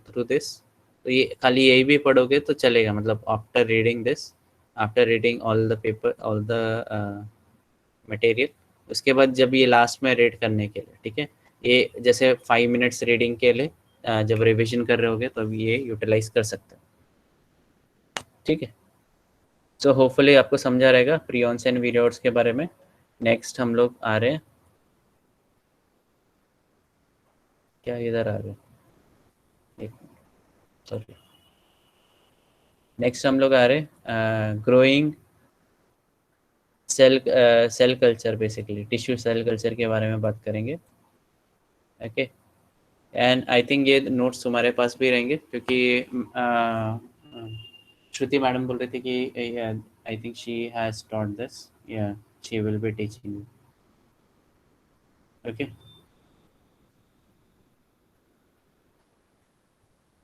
through this. तो ये खाली यही भी पढ़ोगे तो चलेगा, मतलब after reading this, after reading all the paper, all the material, उसके बाद जब ये लास्ट में रीड करने के लिए, ठीक है, ये जैसे 5 मिनट्स रीडिंग के लिए जब रिविजन कर रहे होगे तब तो ये यूटिलाइज कर सकते हैं, ठीक है। सो होपफुली आपको समझा रहेगा प्रियॉन्स एंड वीडियोड्स के बारे में। नेक्स्ट हम लोग आ रहे हैं, क्या इधर आ रहे हैं, सॉरी, नेक्स्ट हम लोग आ रहे हैं growing cell culture, basically tissue cell culture के बारे में बात करेंगे, ओके। एंड आई थिंक ये नोट्स तुम्हारे पास भी रहेंगे, क्योंकि श्रुति मैडम बोल रही थी कि I think she has taught this, या she will be teaching, okay.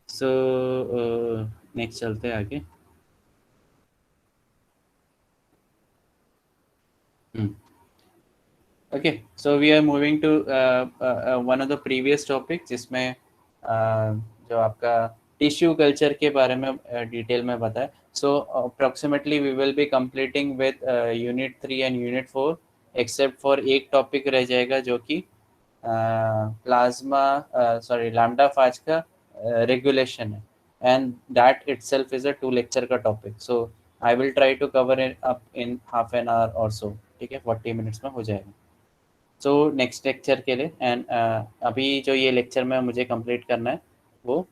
So next चलते हैं आगे। Okay, so we are moving to one of the previous topic, जिसमें जो आपका टिश्यू कल्चर के बारे में डिटेल में बताया। So approximately we will be completing with unit 3 and unit 4, except for एक टॉपिक रह जाएगा जो कि प्लाज्मा, सॉरी लैम्डा फाज का रेगुलेशन है, and that itself is a 2 lecture का topic. So I will try to cover it up in half an hour और so, ठीक है, 40 मिनट्स में हो जाएगा। सो नेक्स्ट लेक्चर के लिए एंड अभी जो ये लेक्चर में मुझे कंप्लीट करना है वो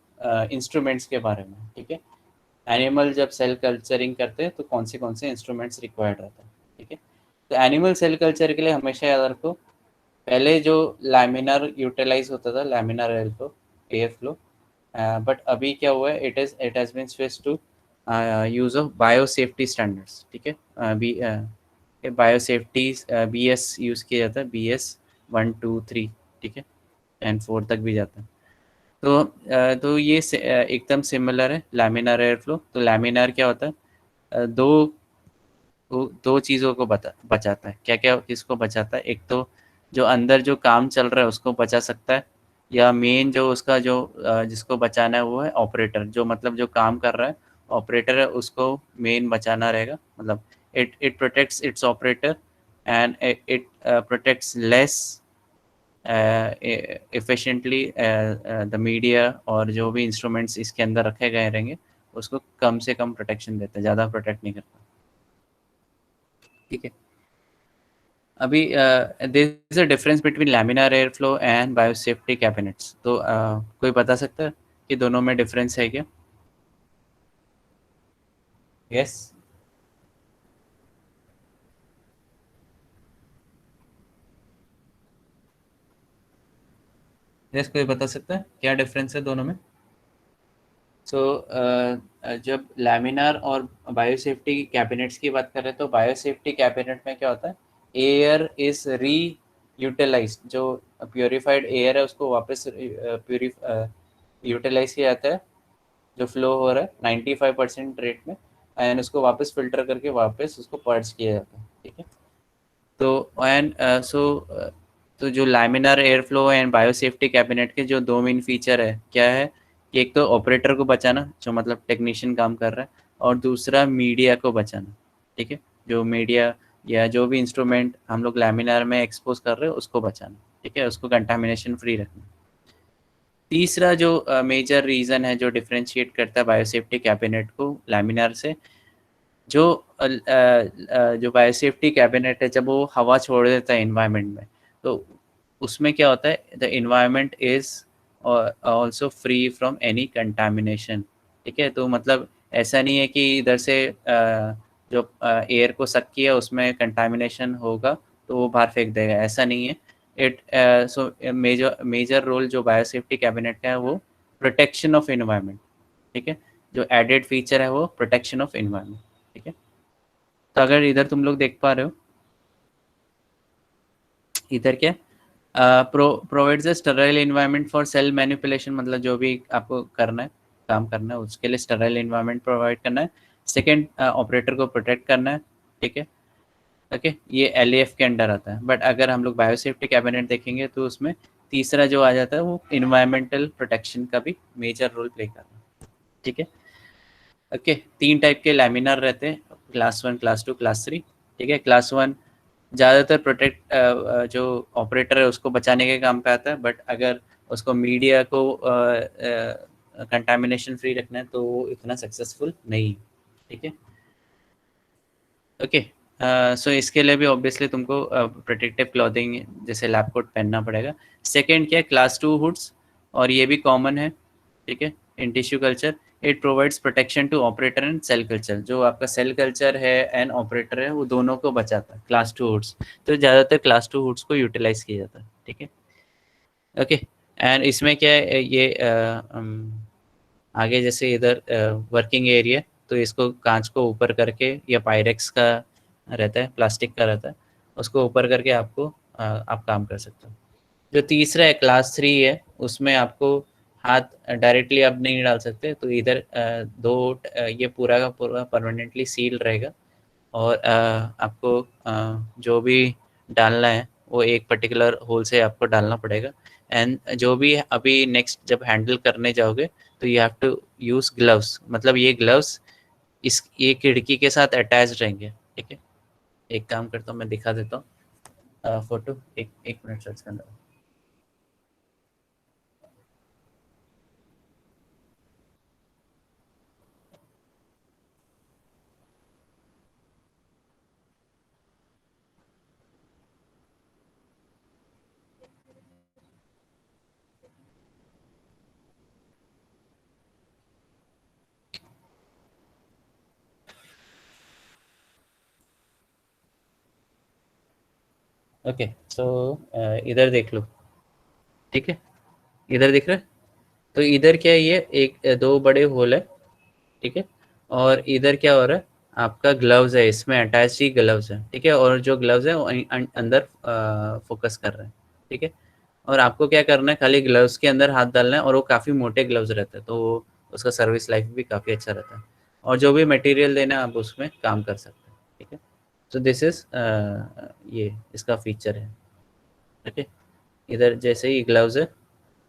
इंस्ट्रूमेंट्स के बारे में, ठीक है। एनिमल जब सेल कल्चरिंग करते हैं तो कौन से इंस्ट्रूमेंट्स रिक्वायर्ड रहता है, ठीक है। तो एनिमल सेल कल्चर के लिए हमेशा याद रखो, पहले जो लैमिनार यूटिलाइज होता था, laminar air flow, air flow, but अभी क्या हुआ है, it has been switch to use of bio safety standards, ठीक है। अभी बायो सेफ्टी BS यूज़ किया जाता है, BS 1, 2, 3, ठीक है, एंड 4 तक भी जाता है। तो ये एकदम सिमिलर है लैमिनार एयर फ्लो। तो लैमिनार क्या होता है, दो चीज़ों को बचाता है, क्या क्या किसको बचाता है, एक तो जो अंदर जो काम चल रहा है उसको बचा सकता है, या मेन जो उसका जो जिसको बचाना है वो है ऑपरेटर, जो मतलब जो काम कर रहा है ऑपरेटर है उसको मेन बचाना रहेगा, मतलब it protects it's operator and it protects less efficiently the media और जो भी इंस्ट्रूमेंट्स इसके अंदर रखे गए रहेंगे उसको कम से कम प्रोटेक्शन देता है, ज़्यादा प्रोटेक्ट नहीं करता। ठीक है, अभी there is a difference between laminar air flow and biosafety cabinets, तो कोई बता सकता है कि दोनों में डिफरेंस है क्या? यस, यस, कोई बता सकता है क्या डिफरेंस है दोनों में? सो जब लैमिनार और बायोसेफ्टी कैबिनेट्स की बात करें तो बायोसेफ्टी कैबिनेट में क्या होता है, एयर इज री यूटिलाइज, जो प्योरीफाइड एयर है उसको वापस यूटिलाइज किया जाता है, जो फ्लो हो रहा है 95% रेट में, एंड उसको वापस फिल्टर करके वापस उसको पर्ज किया जाता है। ठीक है, तो एंड तो जो laminar air flow and biosafety cabinet के जो दो मेन फीचर है क्या है कि एक तो ऑपरेटर को बचाना, जो मतलब टेक्नीशियन काम कर रहा है, और दूसरा मीडिया को बचाना। ठीक है, जो मीडिया या जो भी इंस्ट्रूमेंट हम लोग लैमिनार में एक्सपोज कर रहे हैं उसको बचाना। ठीक है, उसको कंटामिनेशन फ्री रखना। तीसरा जो मेजर रीज़न है जो डिफरेंशिएट करता है बायोसेफ्टी कैबिनेट को लैमिनार से, जो जो बायोसेफ्टी कैबिनेट है जब वो हवा छोड़ देता है इन्वायरमेंट में, तो उसमें क्या होता है, the environment is also free from any contamination. ठीक है, तो मतलब ऐसा नहीं है कि इधर से जो एयर को सक किया उसमें कंटामिनेशन होगा तो वो बाहर फेंक देगा, ऐसा नहीं है। It so major major role जो बायोसेफ्टी कैबिनेट का है वो प्रोटेक्शन ऑफ इन्वायरमेंट। ठीक है, जो एडेड फीचर है वो प्रोटेक्शन ऑफ इन्वायरमेंट। ठीक है, तो अगर इधर तुम लोग देख पा रहे हो, इधर क्या provides a Sterlite environment for sale manipulation, मतलब जो भी आपको करना है, काम करना है उसके लिए स्टराइल इन्वायरमेंट प्रोवाइड करना है। सेकेंड, ऑपरेटर को प्रोटेक्ट करना है। ठीक है, ओके, ये एलएएफ के अंडर आता है। बट अगर हम लोग बायोसेफ्टी कैबिनेट देखेंगे तो उसमें तीसरा जो आ जाता है वो इन्वायरमेंटल प्रोटेक्शन का भी मेजर रोल प्ले कर रहा है। ठीक है, ओके, तीन टाइप के लैमिनार रहते हैं, क्लास 1, क्लास 2, क्लास 3। ठीक है, क्लास 1 ज़्यादातर प्रोटेक्ट जो ऑपरेटर है उसको बचाने के काम पे आता है, बट अगर उसको मीडिया को कंटामिनेशन फ्री रखना है तो वो इतना सक्सेसफुल नहीं है। ठीक है, ओके, सो इसके लिए भी ऑब्वियसली तुमको प्रोटेक्टिव क्लॉथिंग जैसे लैब कोट पहनना पड़ेगा। सेकेंड क्या है, क्लास 2 हुड्स, और ये भी कॉमन है। ठीक है, in tissue culture it provides protection to operator and cell culture, जो आपका सेल कल्चर है एंड ऑपरेटर है वो दोनों को बचाता है क्लास 2 हुड्स। तो ज़्यादातर क्लास 2 हुड्स को यूटिलाइज किया जाता है। ठीक है, ओके, एंड इसमें क्या है ये आगे जैसे इधर वर्किंग एरिया, तो इसको कांच को ऊपर करके या पायरेक्स का रहता है, प्लास्टिक का रहता है, उसको ऊपर करके आपको आप काम कर सकते हो। जो तीसरा है क्लास 3 है, उसमें आपको हाथ डायरेक्टली आप नहीं डाल सकते, तो इधर ये पूरा का पूरा परमानेंटली सील रहेगा, और आपको जो भी डालना है वो एक पर्टिकुलर होल से आपको डालना पड़ेगा। एंड जो भी अभी नेक्स्ट जब हैंडल करने जाओगे तो you have to use gloves, मतलब ये ग्लव्स इस ये खिड़की के साथ अटैच रहेंगे। ठीक है, एक काम करता हूँ मैं दिखा देता हूँ फोटो, एक एक मिनट सर्च करना। ओके, सो इधर देख लो। ठीक है, इधर दिख रहा है, तो इधर क्या है, ये एक दो बड़े होल है। ठीक है, और इधर क्या हो रहा है, आपका ग्लव्स है, इसमें अटैच ही ग्लव्स है। ठीक है, और जो ग्लव्स है वो अंदर फोकस कर रहे हैं। ठीक है, और आपको क्या करना है, खाली ग्लव्स के अंदर हाथ डालना है, और वो काफ़ी मोटे ग्लव्स रहते हैं तो उसका सर्विस लाइफ भी काफ़ी अच्छा रहता है, और जो भी मटेरियल देना है आप उसमें काम कर सकते हैं। ठीक है, तो दिस इज ये इसका फीचर है। ओके, इधर जैसे ही ग्लव्स है,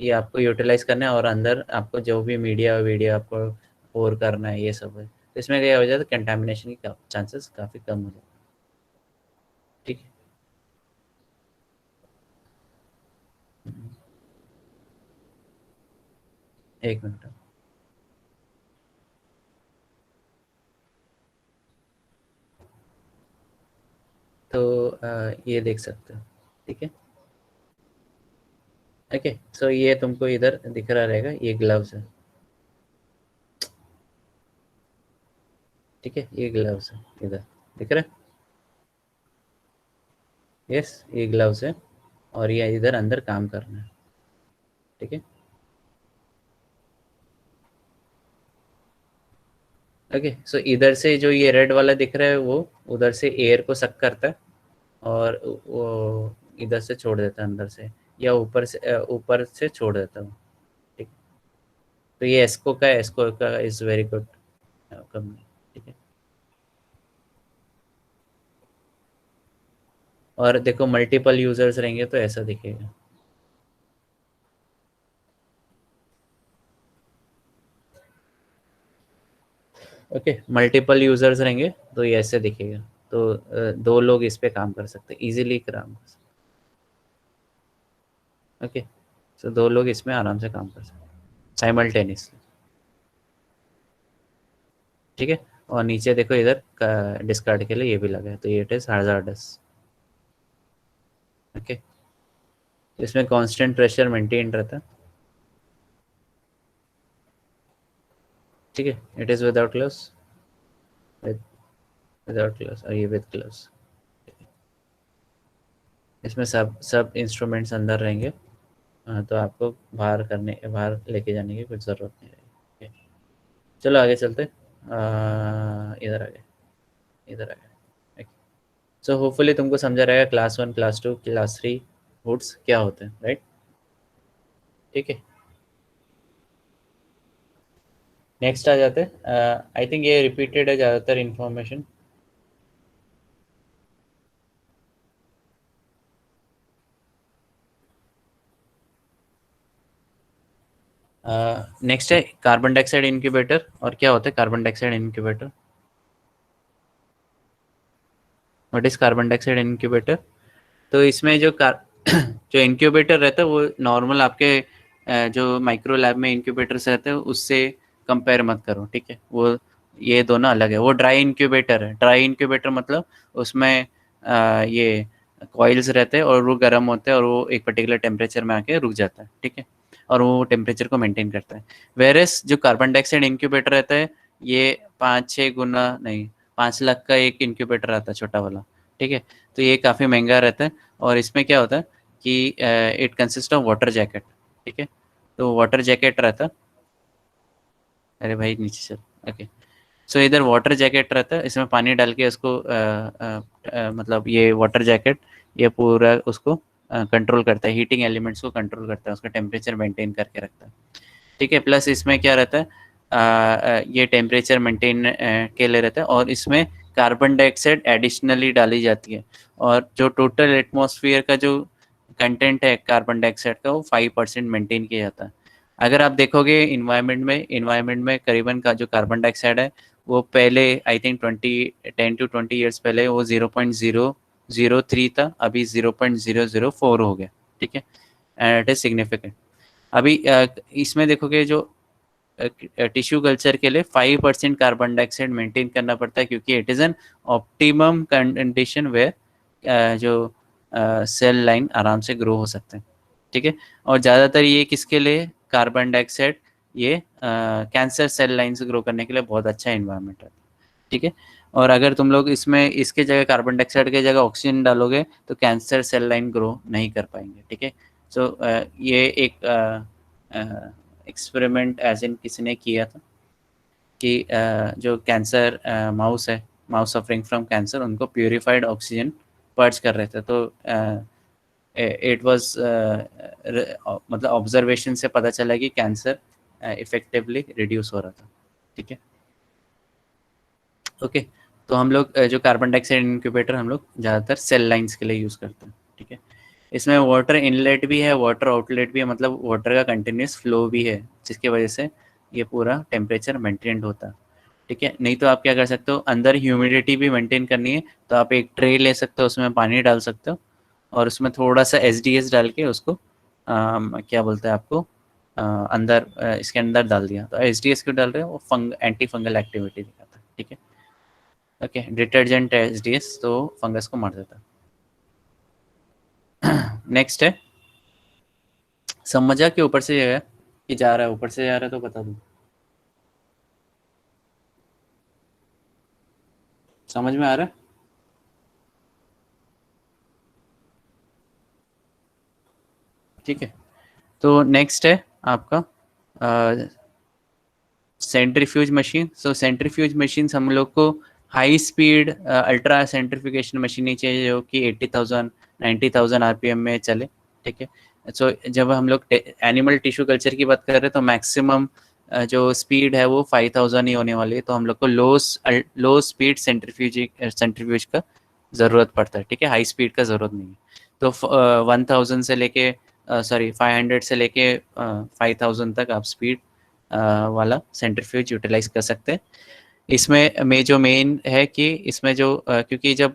ये आपको यूटिलाइज करना है, और अंदर आपको जो भी मीडिया वीडियो आपको पोर करना है, ये सब है। तो इसमें क्या हो जाता है, कंटामिनेशन की चांसेस काफ़ी कम हो जाते हैं। ठीक है। एक मिनट। तो ये देख सकते हो। ठीक है। ओके, सो ये तुमको इधर दिख रहा रहेगा, ये ग्लव्स है। ठीक है, ये ग्लव्स है, इधर दिख रहा है। यस, ये ग्लव्स है, और ये इधर अंदर काम करना है। ठीक है। ओके, सो इधर से जो ये रेड वाला दिख रहा है, वो उधर से एयर को सक करता है, और वो इधर से छोड़ देता है अंदर से, या ऊपर से छोड़ देता है। ठीक। तो ये एस्को का इज वेरी गुड कंपनी। ठीक है। और देखो मल्टीपल यूजर्स रहेंगे तो ऐसा दिखेगा। ओके, मल्टीपल यूजर्स रहेंगे तो ये ऐसे दिखेगा। तो दो लोग इस पे काम कर सकते हैं, इजीली काम कर सकते हैं। ओके, तो दो लोग इसमें आराम से काम कर सकते हैं साइमल्टेनियसली। ठीक है। और नीचे देखो इधर डिस्कार्ड के लिए ये भी लगा है, तो ये इट इज hazardous। ओके, इसमें कांस्टेंट प्रेशर मेंटेन रहता है। ठीक है, it is without gloves, without gloves, और ये विद ग्लव्स। इसमें सब सब इंस्ट्रूमेंट्स अंदर रहेंगे। तो आपको बाहर लेके जाने की कुछ ज़रूरत नहीं रहेगी। Okay, चलो आगे चलते। इधर आ गए, इधर आ गए। सो होपफुली तुमको समझा रहेगा क्लास 1, क्लास 2, क्लास 3 हुड्स क्या होते हैं, राइट। ठीक है। नेक्स्ट आ जाते हैं। आई थिंक ये रिपीटेड है ज़्यादातर इन्फॉर्मेशन। नेक्स्ट है कार्बन डाइऑक्साइड इनक्यूबेटर। और क्या होता है carbon dioxide incubator? What is carbon dioxide incubator? तो इसमें जो इंक्यूबेटर रहता है वो नॉर्मल आपके जो माइक्रो लैब में इंक्यूबेटर्स रहते हैं उससे कंपेयर मत करो। ठीक है, वो ये दोनों अलग है। वो ड्राई इंक्यूबेटर है। ड्राई इंक्यूबेटर मतलब उसमें ये कॉइल्स रहते हैं और वो गर्म होते हैं और वो एक पर्टिकुलर टेम्परेचर में आके रुक जाता है। ठीक है, और वो टेम्परेचर को मेंटेन करता है। वेरस जो कार्बन डाइऑक्साइड इंक्यूबेटर रहता है, ये 5-6 गुना नहीं, 5 लाख का एक इंक्यूबेटर आता है, छोटा वाला। ठीक है, तो ये काफ़ी महंगा रहता है। और इसमें क्या होता है कि it consist of water jacket. ठीक है, तो वाटर जैकेट रहता है। अरे भाई नीचे चल। ओके, सो इधर वाटर जैकेट रहता है, इसमें पानी डाल के उसको मतलब ये वाटर जैकेट ये पूरा उसको कंट्रोल करता है, हीटिंग एलिमेंट्स को कंट्रोल करता है, उसका टेम्परेचर मेंटेन करके रखता है। ठीक है, प्लस इसमें क्या रहता है, ये टेम्परेचर मेंटेन के लिए रहता है, और इसमें कार्बन डाइऑक्साइड एडिशनली डाली जाती है। और जो टोटल एटमॉस्फेयर का जो कंटेंट है कार्बन डाइऑक्साइड का, वो 5% मेंटेन किया जाता है। अगर आप देखोगे इन्वायरमेंट में करीबन का जो कार्बन डाइऑक्साइड है, वो पहले आई थिंक 10 to 20 ईयर्स पहले वो 0.003 था, अभी 0.004 हो गया। ठीक है, एंड इट इज सिग्निफिकेंट। अभी इसमें देखोगे जो टिश्यू कल्चर के लिए 5% कार्बन डाइऑक्साइड मेंटेन करना पड़ता है, क्योंकि it is an optimum condition where जो सेल लाइन आराम से ग्रो हो सकते हैं। ठीक है, और ज़्यादातर ये किसके लिए कार्बन डाइऑक्साइड, ये कैंसर सेल लाइन्स ग्रो करने के लिए बहुत अच्छा इन्वायरमेंट है। ठीक है, और अगर तुम लोग इसमें इसके जगह कार्बन डाइऑक्साइड के जगह ऑक्सीजन डालोगे तो कैंसर सेल लाइन ग्रो नहीं कर पाएंगे। ठीक है, सो ये एक एक्सपेरिमेंट एज इन किसी ने किया था कि जो कैंसर माउस है, माउस सफरिंग फ्रॉम कैंसर, उनको प्योरीफाइड ऑक्सीजन पर्च कर रहे थे। तो इट वाज मतलब ऑब्जर्वेशन से पता चला कि कैंसर इफेक्टिवली रिड्यूस हो रहा था। ठीक है। ओके, तो हम लोग जो कार्बन डाइऑक्साइड इनक्यूबेटर हम लोग ज़्यादातर सेल लाइंस के लिए यूज़ करते हैं। ठीक है, इसमें वाटर इनलेट भी है, वाटर आउटलेट भी है, मतलब वाटर का कंटिन्यूस फ्लो भी है, जिसकी वजह से ये पूरा टेम्परेचर मेंटेन होता है, ठीक है। नहीं तो आप क्या कर सकते हो, अंदर ह्यूमिडिटी भी मेंटेन करनी है तो आप एक ट्रे ले सकते हो, उसमें पानी डाल सकते हो और उसमें थोड़ा सा एसडीएस डाल के उसको क्या बोलते हैं आपको अंदर इसके अंदर डाल दिया, तो एसडीएस क्यों डाल रहे हो, वो एंटी फंगल एक्टिविटी दिखाता है, ठीक है। ओके, डिटर्जेंट एसडीएस तो फंगस को मार देता है। नेक्स्ट है समझा कि ऊपर से है कि जा रहा है, ऊपर से जा रहा है तो बता दूं, समझ में आ रहा है? ठीक है, तो नेक्स्ट है आपका centrifuge machine. So centrifuge machine हम लोग को high speed ultra centrifugation machine ही चाहिए जो कि 80,000 90,000 आरपीएम में चले, ठीक है। सो जब हम लोग एनिमल टिश्यू कल्चर की बात कर रहे हैं तो मैक्सिमम जो स्पीड है वो 5,000 ही होने वाली है, तो हम लोग को लो स्पीड सेंट्रीफ्यूज का ज़रूरत पड़ता है, ठीक है। हाई स्पीड का ज़रूरत नहीं है। तो 1,000 से लेके सॉरी 500 से लेके 5,000 तक आप स्पीड वाला सेंट्रीफ्यूज यूटिलाइज कर सकते हैं। इसमें जो मेन है कि इसमें जो क्योंकि जब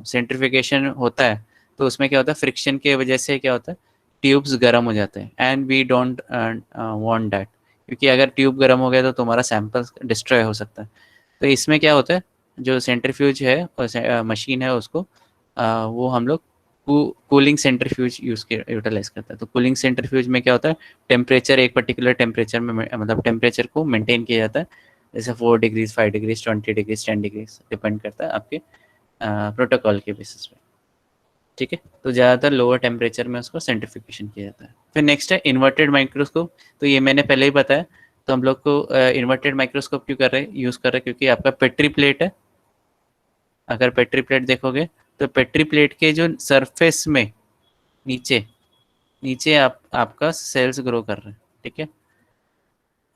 सेंट्रीफिकेशन होता है तो उसमें क्या होता है, फ्रिक्शन के वजह से क्या होता है, ट्यूब्स गर्म हो जाते हैं and we don't want that, क्योंकि अगर ट्यूब गर्म हो गया तो तुम्हारा सैंपल डिस्ट्रॉय हो सकता है। तो इसमें क्या होता है, जो सेंट्रीफ्यूज है मशीन है उसको वो हम लोग कूलिंग सेंट्रीफ्यूज यूटिलाइज करता है। तो कूलिंग सेंट्रीफ्यूज में क्या होता है, टेम्परेचर एक पर्टिकुलर टेम्परेचर में मतलब टेम्परेचर को मेंटेन किया जाता है, जैसे 4 degrees 5 degrees 20 degrees 10 degrees depend करता है आपके प्रोटोकॉल के बेसिस पे, ठीक है। तो ज़्यादातर लोअर टेम्परेचर में उसको सेंट्रीफिकेशन किया जाता है। फिर नेक्स्ट है इन्वर्टेड माइक्रोस्कोप। तो ये मैंने पहले ही बताया, तो हम लोग को इन्वर्टेड माइक्रोस्कोप क्यों कर रहे हैं, यूज़ कर रहे हैं क्योंकि आपका पेट्री प्लेट है। अगर पेट्री प्लेट देखोगे तो पेट्री प्लेट के जो सरफेस में नीचे नीचे आपका सेल्स ग्रो कर रहे हैं, ठीक है।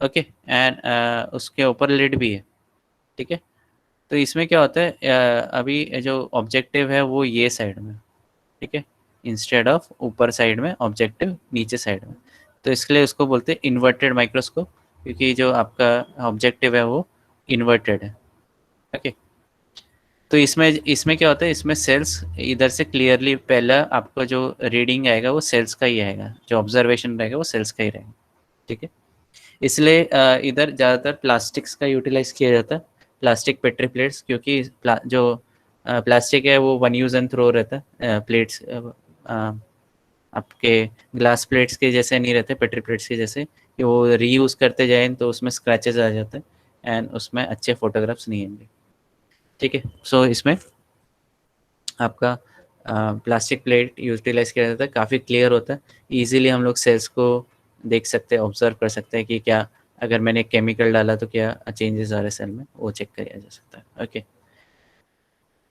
ओके, एंड उसके ऊपर लिड भी है, ठीक है। तो इसमें क्या होता है अभी जो ऑब्जेक्टिव है वो ये साइड में, ठीक है, इंस्टेड ऑफ ऊपर साइड में ऑब्जेक्टिव नीचे साइड में। तो इसके लिए उसको बोलते हैं इन्वर्टेड माइक्रोस्कोप, क्योंकि जो आपका ऑब्जेक्टिव है वो इन्वर्टेड है। ओके, तो इसमें क्या होता है, इसमें सेल्स इधर से क्लियरली पहला आपका जो रीडिंग आएगा वो सेल्स का ही आएगा, जो ऑब्जर्वेशन रहेगा वो सेल्स का ही रहेगा, ठीक है। इसलिए इधर ज़्यादातर प्लास्टिक्स का यूटिलाइज किया जाता है, प्लास्टिक पेट्री प्लेट्स, क्योंकि जो प्लास्टिक है वो वन यूज़ एंड थ्रो रहता है। प्लेट्स आपके ग्लास प्लेट्स के जैसे नहीं रहते, पेट्री प्लेट्स के जैसे कि वो रीयूज़ करते जाएं तो उसमें स्क्रैचेस आ जाते हैं एंड उसमें अच्छे फोटोग्राफ्स नहीं आएंगे, ठीक है। सो इसमें आपका प्लास्टिक प्लेट यूटिलाइज किया जाता है, काफ़ी क्लियर होता है, इजीली हम लोग सेल्स को देख सकते हैं, ऑब्जर्व कर सकते हैं कि क्या अगर मैंने केमिकल डाला तो क्या चेंजेस आ रहे सेल में, वो चेक किया जा सकता है। ओके,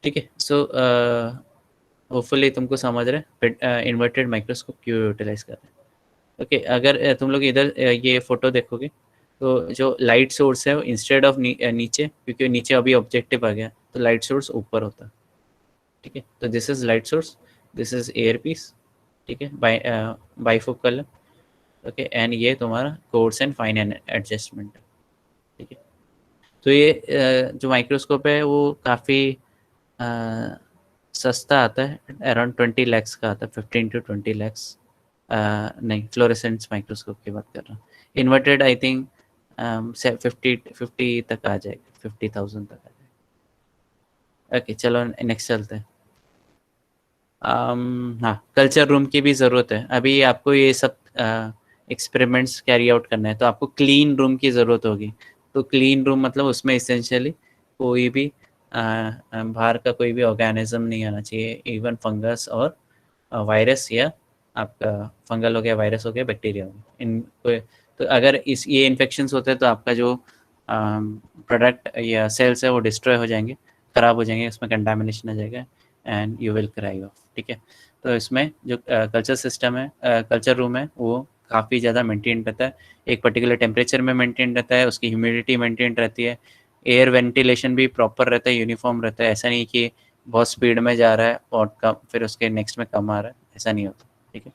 ठीक है। सो होपफुली तुमको समझ रहे इन्वर्टेड माइक्रोस्कोप क्यों यूटिलाइज कर रहे हैं। ओके, अगर तुम लोग इधर ये फोटो देखोगे तो जो लाइट सोर्स है वो इंस्टेड ऑफ नीचे, क्योंकि नीचे अभी ऑब्जेक्टिव आ गया तो लाइट सोर्स ऊपर होता है, ठीक है। तो this is light source, this is eyepiece, ठीक है, बाईफोकल है, ओके। एंड ये तुम्हारा कोर्स एंड फाइन एडजस्टमेंट है, ठीक है। तो ये जो माइक्रोस्कोप है वो काफ़ी सस्ता आता है, अराउंड 20 लैक्स का आता है, 15 to 20 लैक्स। नहीं, फ्लोरेसेंस माइक्रोस्कोप की बात कर रहा हूँ। इन्वर्टेड आई थिंक 50 तक आ जाएगा, 50,000 तक आ जाएगा। ओके, चलो नेक्स्ट चलते हैं। हाँ, कल्चर रूम की भी ज़रूरत है। अभी आपको ये सब एक्सपेरिमेंट्स कैरी आउट करना है तो आपको क्लीन रूम की ज़रूरत होगी। तो क्लीन रूम मतलब उसमें इसेंशियली कोई भी बाहर का कोई भी ऑर्गेनिज्म नहीं आना चाहिए, इवन फंगस और वायरस, या आपका फंगल हो गया, वायरस हो गया, बैक्टीरिया हो गया, इन तो अगर इस ये इन्फेक्शंस होते हैं तो आपका जो प्रोडक्ट या सेल्स है वो डिस्ट्रॉय हो जाएंगे, ख़राब हो जाएंगे, उसमें कंटामिनेशन आ जाएगा and you will cry of, ठीक है। तो इसमें जो कल्चर सिस्टम है, कल्चर रूम है, वो काफ़ी ज़्यादा मेंटेन रहता है, एक पर्टिकुलर टेम्परेचर में मेंटेन रहता है, उसकी ह्यूमिडिटी मेंटेन रहती है, एयर वेंटिलेशन भी प्रॉपर रहता है, यूनिफॉर्म रहता है। ऐसा नहीं कि बहुत स्पीड में जा रहा है और कम फिर उसके नेक्स्ट में कम आ रहा है, ऐसा नहीं होता, ठीक है।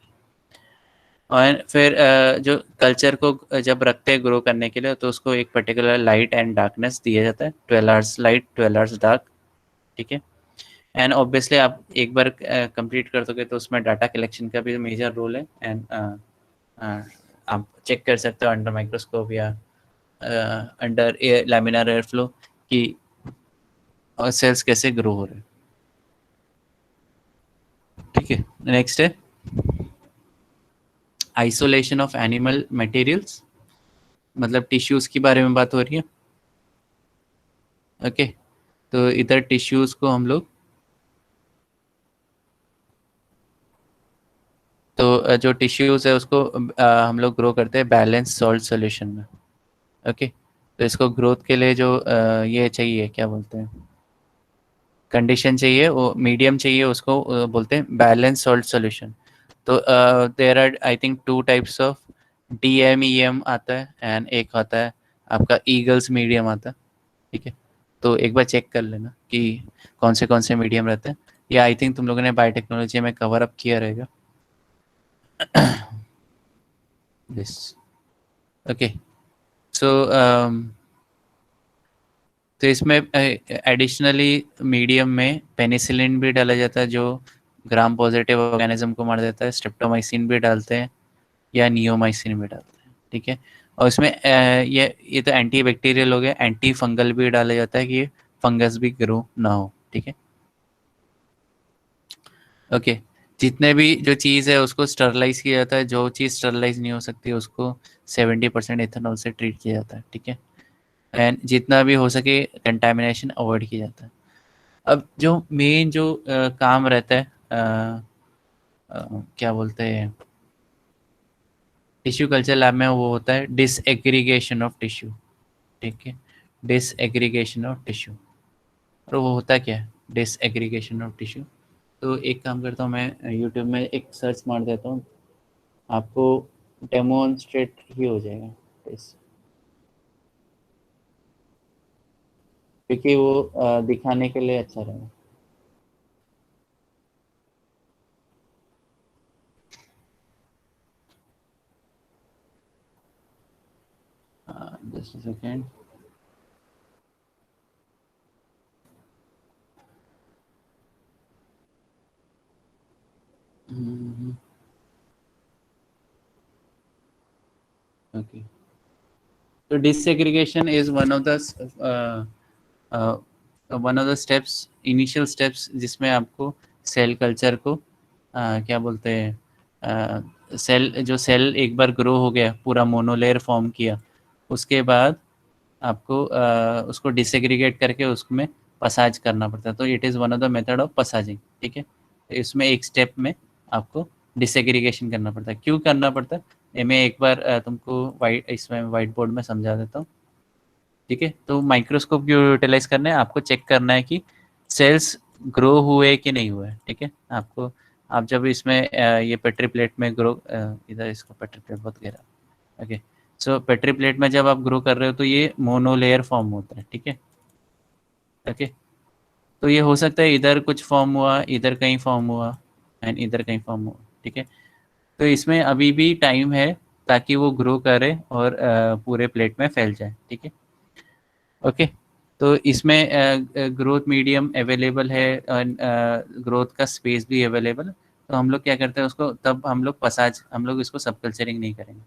और फिर जो कल्चर को जब रखते हैं ग्रो करने के लिए, तो उसको एक पर्टिकुलर लाइट एंड डार्कनेस दिया जाता है, 12 आवर्स लाइट 12 आवर्स डार्क, ठीक है। एंड ऑब्वियसली आप एक बार कंप्लीट कर दोगे तो उसमें डाटा कलेक्शन का भी मेजर रोल है। एंड आप चेक कर सकते हो अंडर माइक्रोस्कोप या अंडर लैमिनार एयर फ्लो कि सेल्स कैसे ग्रो हो रहे हैं, ठीक है। नेक्स्ट है आइसोलेशन ऑफ एनिमल मटेरियल्स, मतलब टिश्यूज के बारे में बात हो रही है, ओके। तो इधर टिश्यूज को हम लोग, तो जो टिश्यूज है उसको हम लोग ग्रो करते हैं बैलेंस सॉल्ट सॉल्यूशन में, ओके। तो इसको ग्रोथ के लिए जो ये चाहिए, क्या बोलते हैं, कंडीशन चाहिए, वो मीडियम चाहिए, उसको बोलते हैं बैलेंस सॉल्ट सॉल्यूशन। तो there are I think 2 types of DMEM आता है, एंड एक आता है आपका ईगल्स मीडियम आता है, ठीक है। तो एक बार चेक कर लेना कि कौन से मीडियम रहते हैं, या आई थिंक तुम लोगों ने बायोटेक्नोलॉजी में कवर अप किया रहेगा। This, okay. सो तो इसमें एडिशनली मीडियम में पेनिसिलिन भी डाला जाता है, जो ग्राम पॉजिटिव ऑर्गेनिज्म को मार देता है, स्ट्रेप्टोमाइसिन भी डालते हैं, या नियोमाइसिन भी डालते हैं, ठीक है। और इसमें ये तो एंटी बैक्टीरियल हो गया, एंटी फंगल भी डाला जाता है कि फंगस भी ग्रो ना हो, ठीक है, ओके। जितने भी जो चीज़ है उसको स्टरलाइज किया जाता है, जो चीज़ स्टरलाइज नहीं हो सकती उसको 70% इथेनॉल से ट्रीट किया जाता है, ठीक है। एंड जितना भी हो सके कंटामिनेशन अवॉइड किया जाता है। अब जो मेन जो काम रहता है, क्या बोलते हैं, टिश्यू कल्चर लैब में, वो होता है डिसएग्रीगेशन ऑफ टिश्यू, ठीक है। डिसएग्रीगेशन ऑफ टिश्यू, और वो होता क्या है डिसएग्रीगेशन ऑफ टिश्यू। तो एक काम करता हूँ, मैं यूट्यूब में एक सर्च मार देता हूँ, आपको डेमोन्स्ट्रेट ही हो जाएगा इस, क्योंकि वो दिखाने के लिए अच्छा रहेगा। Just second. ओके, तो disaggregation is one of the steps, initial steps, जिसमें आपको सेल कल्चर को क्या बोलते हैं, सेल, जो सेल एक बार ग्रो हो गया, पूरा मोनोलेयर फॉर्म किया, उसके बाद आपको उसको डिसएग्रीगेट करके उसमें पसाज करना पड़ता है। तो it is one of the method of passaging, ठीक है। तो इसमें एक स्टेप में आपको डिसएग्रीगेशन करना पड़ता है। क्यों करना पड़ता है ये मैं एक बार तुमको इसमें वाइट बोर्ड में समझा देता हूँ, ठीक है। तो माइक्रोस्कोप क्यों यूटिलाइज करना है, आपको चेक करना है कि सेल्स ग्रो हुए कि नहीं हुए, ठीक है। आपको, आप जब इसमें ये पेट्री प्लेट में ग्रो, इधर इसको पेट्री प्लेट बहुत गहरा, ओके। सो पेट्री प्लेट में जब आप ग्रो कर रहे हो तो ये मोनोलेयर फॉर्म होता है, ठीक है, ओके। तो ये हो सकता है इधर कुछ फॉर्म हुआ, इधर कहीं फॉर्म हुआ, एंड इधर कहीं फॉर्म हुआ, ठीक है। तो इसमें अभी भी टाइम है ताकि वो ग्रो करे और पूरे प्लेट में फैल जाए, ठीक है, ओके। तो इसमें ग्रोथ मीडियम अवेलेबल है, ग्रोथ का स्पेस भी अवेलेबल है। तो हम लोग क्या करते हैं उसको, तब हम लोग हम लोग इसको सब कल्चरिंग नहीं करेंगे।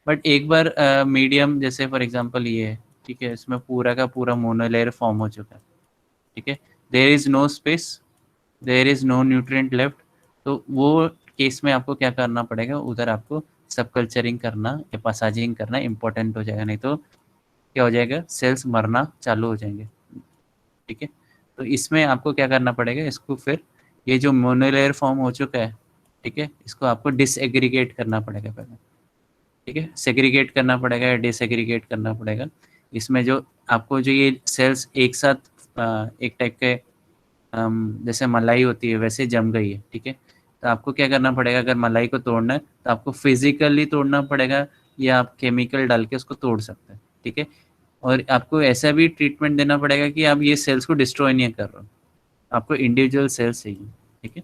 बट एक बार मीडियम, जैसे फॉर एग्जांपल ये है, ठीक है, इसमें पूरा का पूरा मोनोलेयर फॉर्म हो चुका है, ठीक है, there is no space, there is no nutrient left. तो वो केस में आपको क्या करना पड़ेगा, उधर आपको सब कल्चरिंग करना या पसाजिंग करना इंपॉर्टेंट हो जाएगा, नहीं तो क्या हो जाएगा, सेल्स मरना चालू हो जाएंगे, ठीक है। तो इसमें आपको क्या करना पड़ेगा, इसको फिर ये जो मोनोलेयर फॉर्म हो चुका है, ठीक है, इसको आपको डिसएग्रीगेट करना पड़ेगा पहले, ठीक है, सेग्रीगेट करना पड़ेगा या डिसएग्रीगेट करना पड़ेगा। इसमें जो आपको जो ये सेल्स एक साथ एक टाइप के जैसे मलाई होती है वैसे जम गई है, ठीक है। तो आपको क्या करना पड़ेगा, अगर मलाई को तोड़ना है तो आपको फिजिकली तोड़ना पड़ेगा, या आप केमिकल डाल के उसको तोड़ सकते हैं, ठीक है। और आपको ऐसा भी ट्रीटमेंट देना पड़ेगा कि आप ये सेल्स को डिस्ट्रॉय नहीं कर रहे हो, आपको इंडिविजुअल सेल्स चाहिए, ठीक है,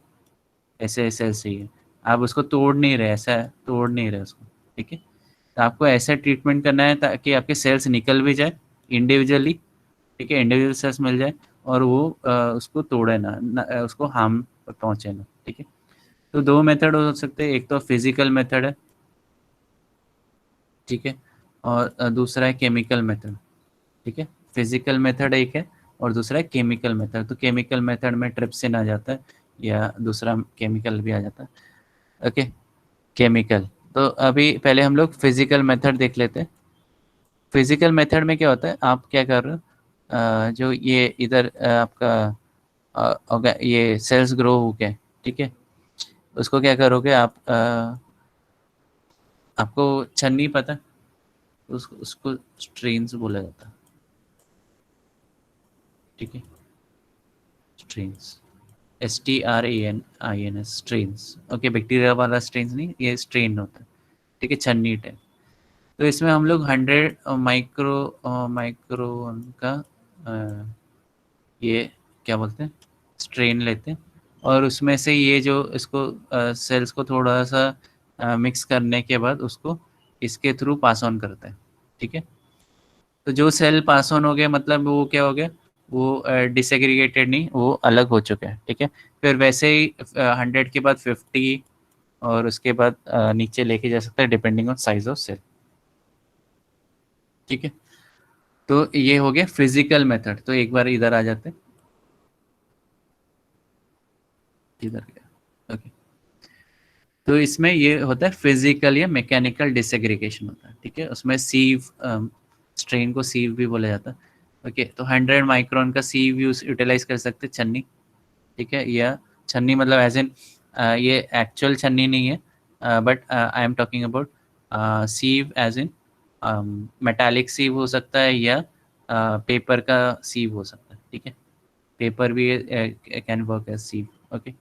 ऐसे सेल्स चाहिए। आप उसको तोड़ नहीं रहे, ऐसा तोड़ नहीं रहे उसको, ठीक है। तो आपको ऐसा ट्रीटमेंट करना है ताकि आपके सेल्स निकल भी जाए इंडिविजुअली, ठीक है, इंडिविजुअल सेल्स मिल जाए और वो उसको तोड़े ना, उसको हार्म पहुंचे ना, ठीक है। तो दो मेथड हो सकते हैं, एक तो फिजिकल मेथड है, ठीक है, और दूसरा है केमिकल मेथड, ठीक है। फिजिकल मेथड एक है और दूसरा है केमिकल मेथड। तो केमिकल मेथड में ट्रिप्सिन आ जाता है या दूसरा केमिकल भी आ जाता है, ओके। केमिकल, तो अभी पहले हम लोग फिजिकल मेथड देख लेते हैं। फिजिकल मेथड में क्या होता है, आप क्या कर रहे हो, जो ये इधर आपका ये सेल्स ग्रो हो गए, ठीक है, उसको क्या करोगे आप, आपको छन्नी पता है, उसको स्ट्रेन्स बोला जाता है, ठीक है, strains, STRAINS, strains, okay, bacteria वाला स्ट्रेन्स नहीं, ये स्ट्रेन होता है, ठीक है, छन्नी टाइप। तो इसमें हम लोग 100 माइक्रोन का ये क्या बोलते हैं, स्ट्रेन लेते हैं, और उसमें से ये जो इसको सेल्स को थोड़ा सा मिक्स करने के बाद उसको इसके थ्रू पास ऑन करते हैं, ठीक है। तो जो सेल पास ऑन हो गया मतलब वो क्या हो गया, वो डिसएग्रीगेटेड नहीं, वो अलग हो चुका है, ठीक है। फिर वैसे ही 100 के बाद 50 और उसके बाद नीचे लेके जा सकता है depending on size of cell, ठीक है। तो ये हो गया फिजिकल मेथड। तो एक बार इधर आ जाते हैं, इधर गया, ओके। तो इसमें ये होता है फिजिकल या मैकेनिकल डिसएग्रीगेशन होता है, ठीक है। उसमें सीव, स्ट्रेन को सीव भी बोला जाता है, ओके। तो 100 माइक्रोन का सीव यूटिलाइज कर सकते हैं, छन्नी, ठीक है। या छन्नी मतलब एज इन ये एक्चुअल छन्नी नहीं है, but I am talking about sieve as in metallic sieve हो सकता है या पेपर का सीव हो सकता है, ठीक है। पेपर भी कैन वर्क एज सीव, ओके।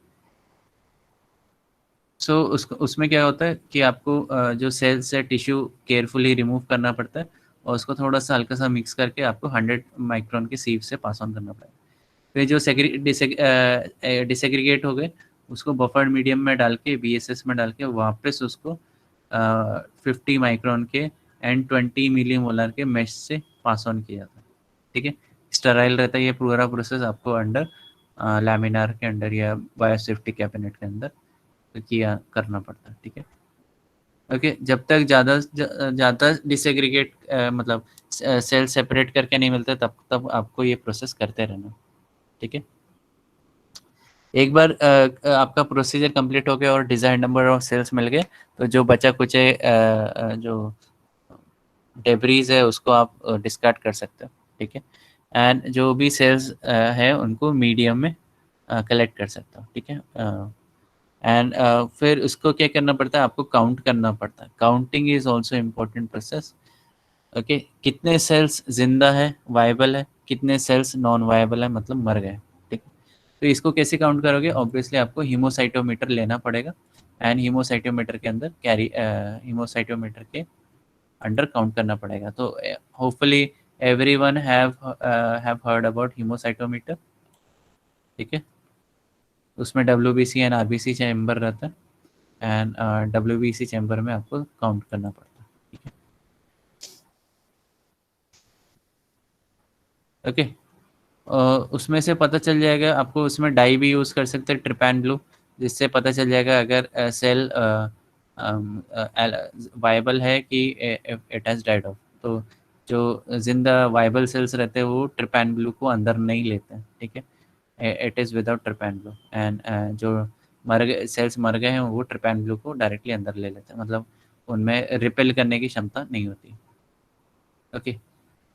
सो उसमें क्या होता है कि आपको जो सेल्स है टिश्यू केयरफुली रिमूव करना पड़ता है और उसको थोड़ा सा हल्का सा मिक्स करके आपको 100 माइक्रोन के सीव से पास ऑन करना पड़ेगा। फिर जो डिसएग्रीगेट हो गए उसको बफर्ड मीडियम में डाल के, BSS में डाल के वापस उसको 50 माइक्रोन के एंड 20 मिली मोलर के मेश से पास ऑन किया जाता है, ठीक है। स्टराइल रहता है ये पूरा प्रोसेस, आपको अंडर लैमिनार के अंडर या बायोसेफ्टी कैबिनेट के अंदर किया करना पड़ता है, ठीक है, ओके। जब तक ज़्यादा डिसएग्रीगेट मतलब सेल सेपरेट करके नहीं मिलते तब तक आपको ये प्रोसेस करते रहना, ठीक है। एक बार आपका प्रोसीजर कंप्लीट हो गया और डिजाइन नंबर ऑफ सेल्स मिल गए, तो जो बचा कुचे जो डेब्रीज है उसको आप डिस्कार्ड कर सकते हो, ठीक है। एंड जो भी सेल्स है उनको मीडियम में कलेक्ट कर सकते हो, ठीक है। एंड फिर उसको क्या करना पड़ता है, आपको काउंट करना पड़ता है। Counting is also important process, okay. कितने सेल्स जिंदा है, वायबल है, कितने सेल्स नॉन वायबल है मतलब मर गए, ठीक। तो इसको कैसे काउंट करोगे, ऑब्वियसली आपको हीमोसाइटोमीटर लेना पड़ेगा एंड हीमोसाइटोमीटर के अंदर हीमोसाइटोमीटर के अंडर काउंट करना पड़ेगा। तो hopefully everyone have heard about haemocytometer, ठीक है। उसमें WBC एंड RBC चैम्बर रहता है एंड WBC चैम्बर में आपको काउंट करना पड़ता है, ठीक है, ओके। उसमें से पता चल जाएगा आपको, उसमें डाई भी यूज़ कर सकते हैं ट्रिपैन ब्लू, जिससे पता चल जाएगा अगर सेल वाइबल है कि इट हैज़ डाइड ऑफ। तो जो जिंदा वाइबल सेल्स रहते हैं वो ट्रिपैन ब्लू को अंदर नहीं लेते हैं, ठीक है, it is without trypan blue. And जो मर गए सेल्स मर गए हैं वो ट्रिपैन ब्लू को डायरेक्टली अंदर ले लेते हैं, मतलब उनमें रिपेल करने की क्षमता नहीं होती, ओके।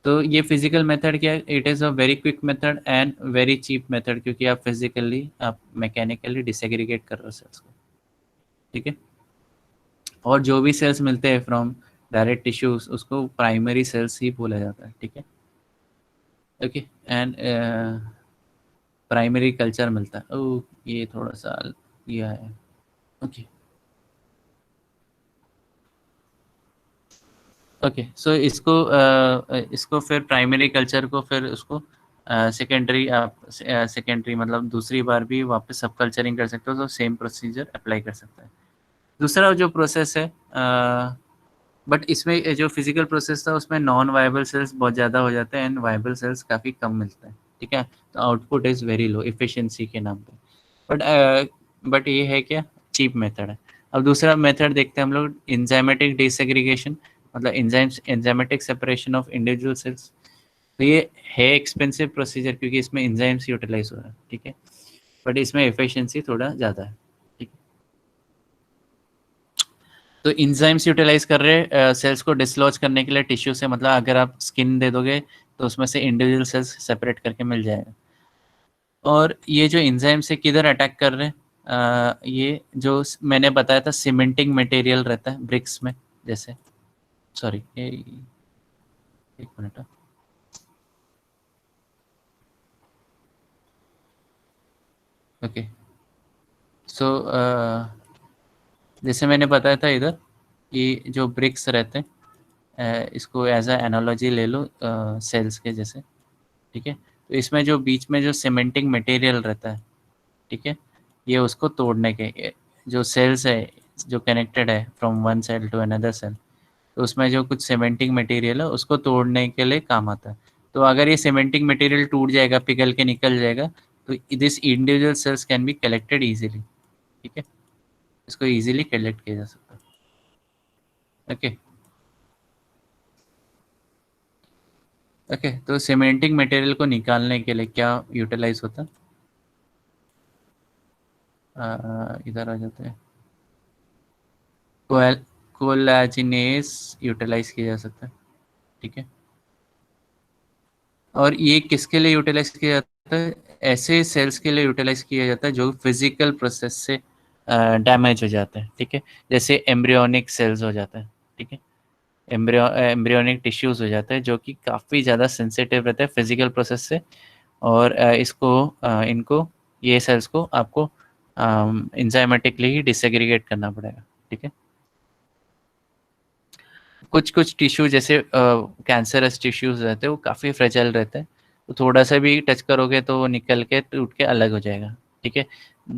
तो ये फिजिकल मेथड क्या है, it is a very quick method and very cheap method, क्योंकि आप फिजिकली आप मैकेनिकली डिसएग्रीगेट कर रहे हो सेल्स को, ठीक है। और जो भी सेल्स मिलते हैं फ्रॉम डायरेक्ट टिश्यूज उसको प्राइमरी सेल्स ही बोला जाता है, ठीक है, ओके। एंड प्राइमरी कल्चर मिलता है, ओ ये थोड़ा सा ये है, ओके, ओके। सो इसको फिर प्राइमरी कल्चर को फिर उसको सेकेंडरी आप सेकेंडरी मतलब दूसरी बार भी वापस सब कल्चरिंग कर सकते हो, तो सेम प्रोसीजर अप्लाई कर सकता है। दूसरा जो प्रोसेस है, बट इसमें जो फिजिकल प्रोसेस था उसमें नॉन वायबल सेल्स बहुत ज़्यादा हो जाते हैं एंड वायबल सेल्स काफ़ी कम मिलता है, ठीक है। तो output is very low efficiency के नाम पे, बट ये है क्या, चीप मेथड है। अब दूसरा मेथड देखते हैं हम लोग, एंजाइमेटिक डिसेग्रीगेशन, मतलब enzymatic separation of individual cells. तो ये है एक्सपेंसिव प्रोसीजर क्योंकि इसमें एंजाइम्स यूटिलाइज हो रहा है, ठीक है, बट इसमें एफिशिएंसी थोड़ा ज़्यादा है, ठीक है। तो एंजाइम्स यूटिलाइज कर रहे सेल्स को डिसलॉज करने के लिए टिश्यू से, मतलब अगर आप स्किन दे दोगे तो उसमें से इंडिविजुअल सेल्स सेपरेट करके मिल जाएगा। और ये जो एंजाइम से किधर अटैक कर रहे हैं, ये जो मैंने बताया था सीमेंटिंग मटेरियल रहता है ब्रिक्स में, जैसे सॉरी एक मिनट, ओके। सो जैसे मैंने बताया था इधर कि जो ब्रिक्स रहते हैं, इसको एज अ एनालॉजी ले लो सेल्स के जैसे, ठीक है। तो इसमें जो बीच में जो सीमेंटिंग मटेरियल रहता है, ठीक है, ये उसको तोड़ने के, जो सेल्स है जो कनेक्टेड है from one cell to another cell, तो उसमें जो कुछ सीमेंटिंग मटेरियल है उसको तोड़ने के लिए काम आता है। तो अगर ये सीमेंटिंग मटेरियल टूट जाएगा, पिघल के निकल जाएगा, तो this individual cells can be collected easily, ठीक है, इसको इजीली कलेक्ट किया जा सकता है, ओके। ओके, तो सीमेंटिंग मटेरियल को निकालने के लिए क्या यूटिलाइज होता है, इधर आ जाते हैं, कोलाजिनेस यूटिलाइज किया जा सकता है, ठीक है। और ये किसके लिए यूटिलाइज किया जाता है, ऐसे सेल्स के लिए यूटिलाइज किया जाता है जो फिजिकल प्रोसेस से डैमेज हो जाता है, ठीक है, जैसे एम्ब्रियोनिक सेल्स हो जाता है, ठीक है, एम्ब्रियोनिक टिश्यूज हो जाता है जो कि काफ़ी ज़्यादा सेंसिटिव रहता है फिजिकल प्रोसेस से, और इनको ये सेल्स को आपको इंजाइमेटिकली ही डिसेग्रीगेट करना पड़ेगा, ठीक है। कुछ कुछ टिश्यू जैसे कैंसरस टिश्यूज रहते हैं वो काफ़ी फ्रेजाइल रहते हैं, तो थोड़ा सा भी टच करोगे तो वो निकल के टूट के अलग हो जाएगा, ठीक है।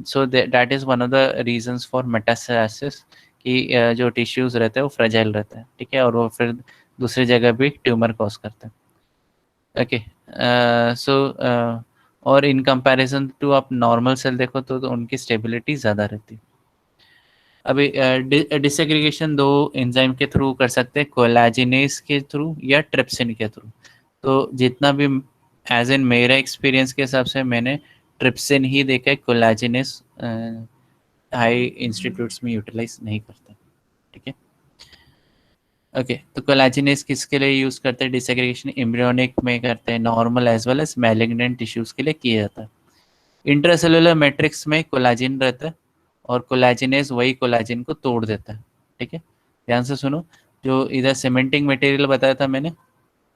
So that is one of the reasons for metastasis कि जो टिश्यूज रहते हैं वो फ्रेजाइल रहते हैं, ठीक है, और वो फिर दूसरी जगह भी ट्यूमर कॉज करते हैं, ओके। सो और इन कंपैरिजन टू आप नॉर्मल सेल देखो तो उनकी स्टेबिलिटी ज़्यादा रहती है। अभी डिसएग्रीगेशन दो एंजाइम के थ्रू कर सकते हैं, कोलाजिनेस के थ्रू या ट्रिप्सिन के थ्रू। तो जितना भी एज इन मेरा एक्सपीरियंस के हिसाब से मैंने ट्रिप्सिन ही देखा है, कोलाजिनेस हाई इंस्टीट्यूट्स में यूटिलाइज नहीं करते, ठीक है, ओके। तो कोलाजिनेस किसके लिए यूज़ करते हैं डिसएग्रीगेशन, एम्ब्रियोनिक में करते हैं, normal as well as malignant tissues के लिए किया जाता है। इंट्रासेलुलर मैट्रिक्स में कोलाजिन रहता है और कोलाजिनेस वही कोलाजिन को तोड़ देता है, ठीक है। ध्यान से सुनो, जो इधर सीमेंटिंग मटेरियल बताया था मैंने,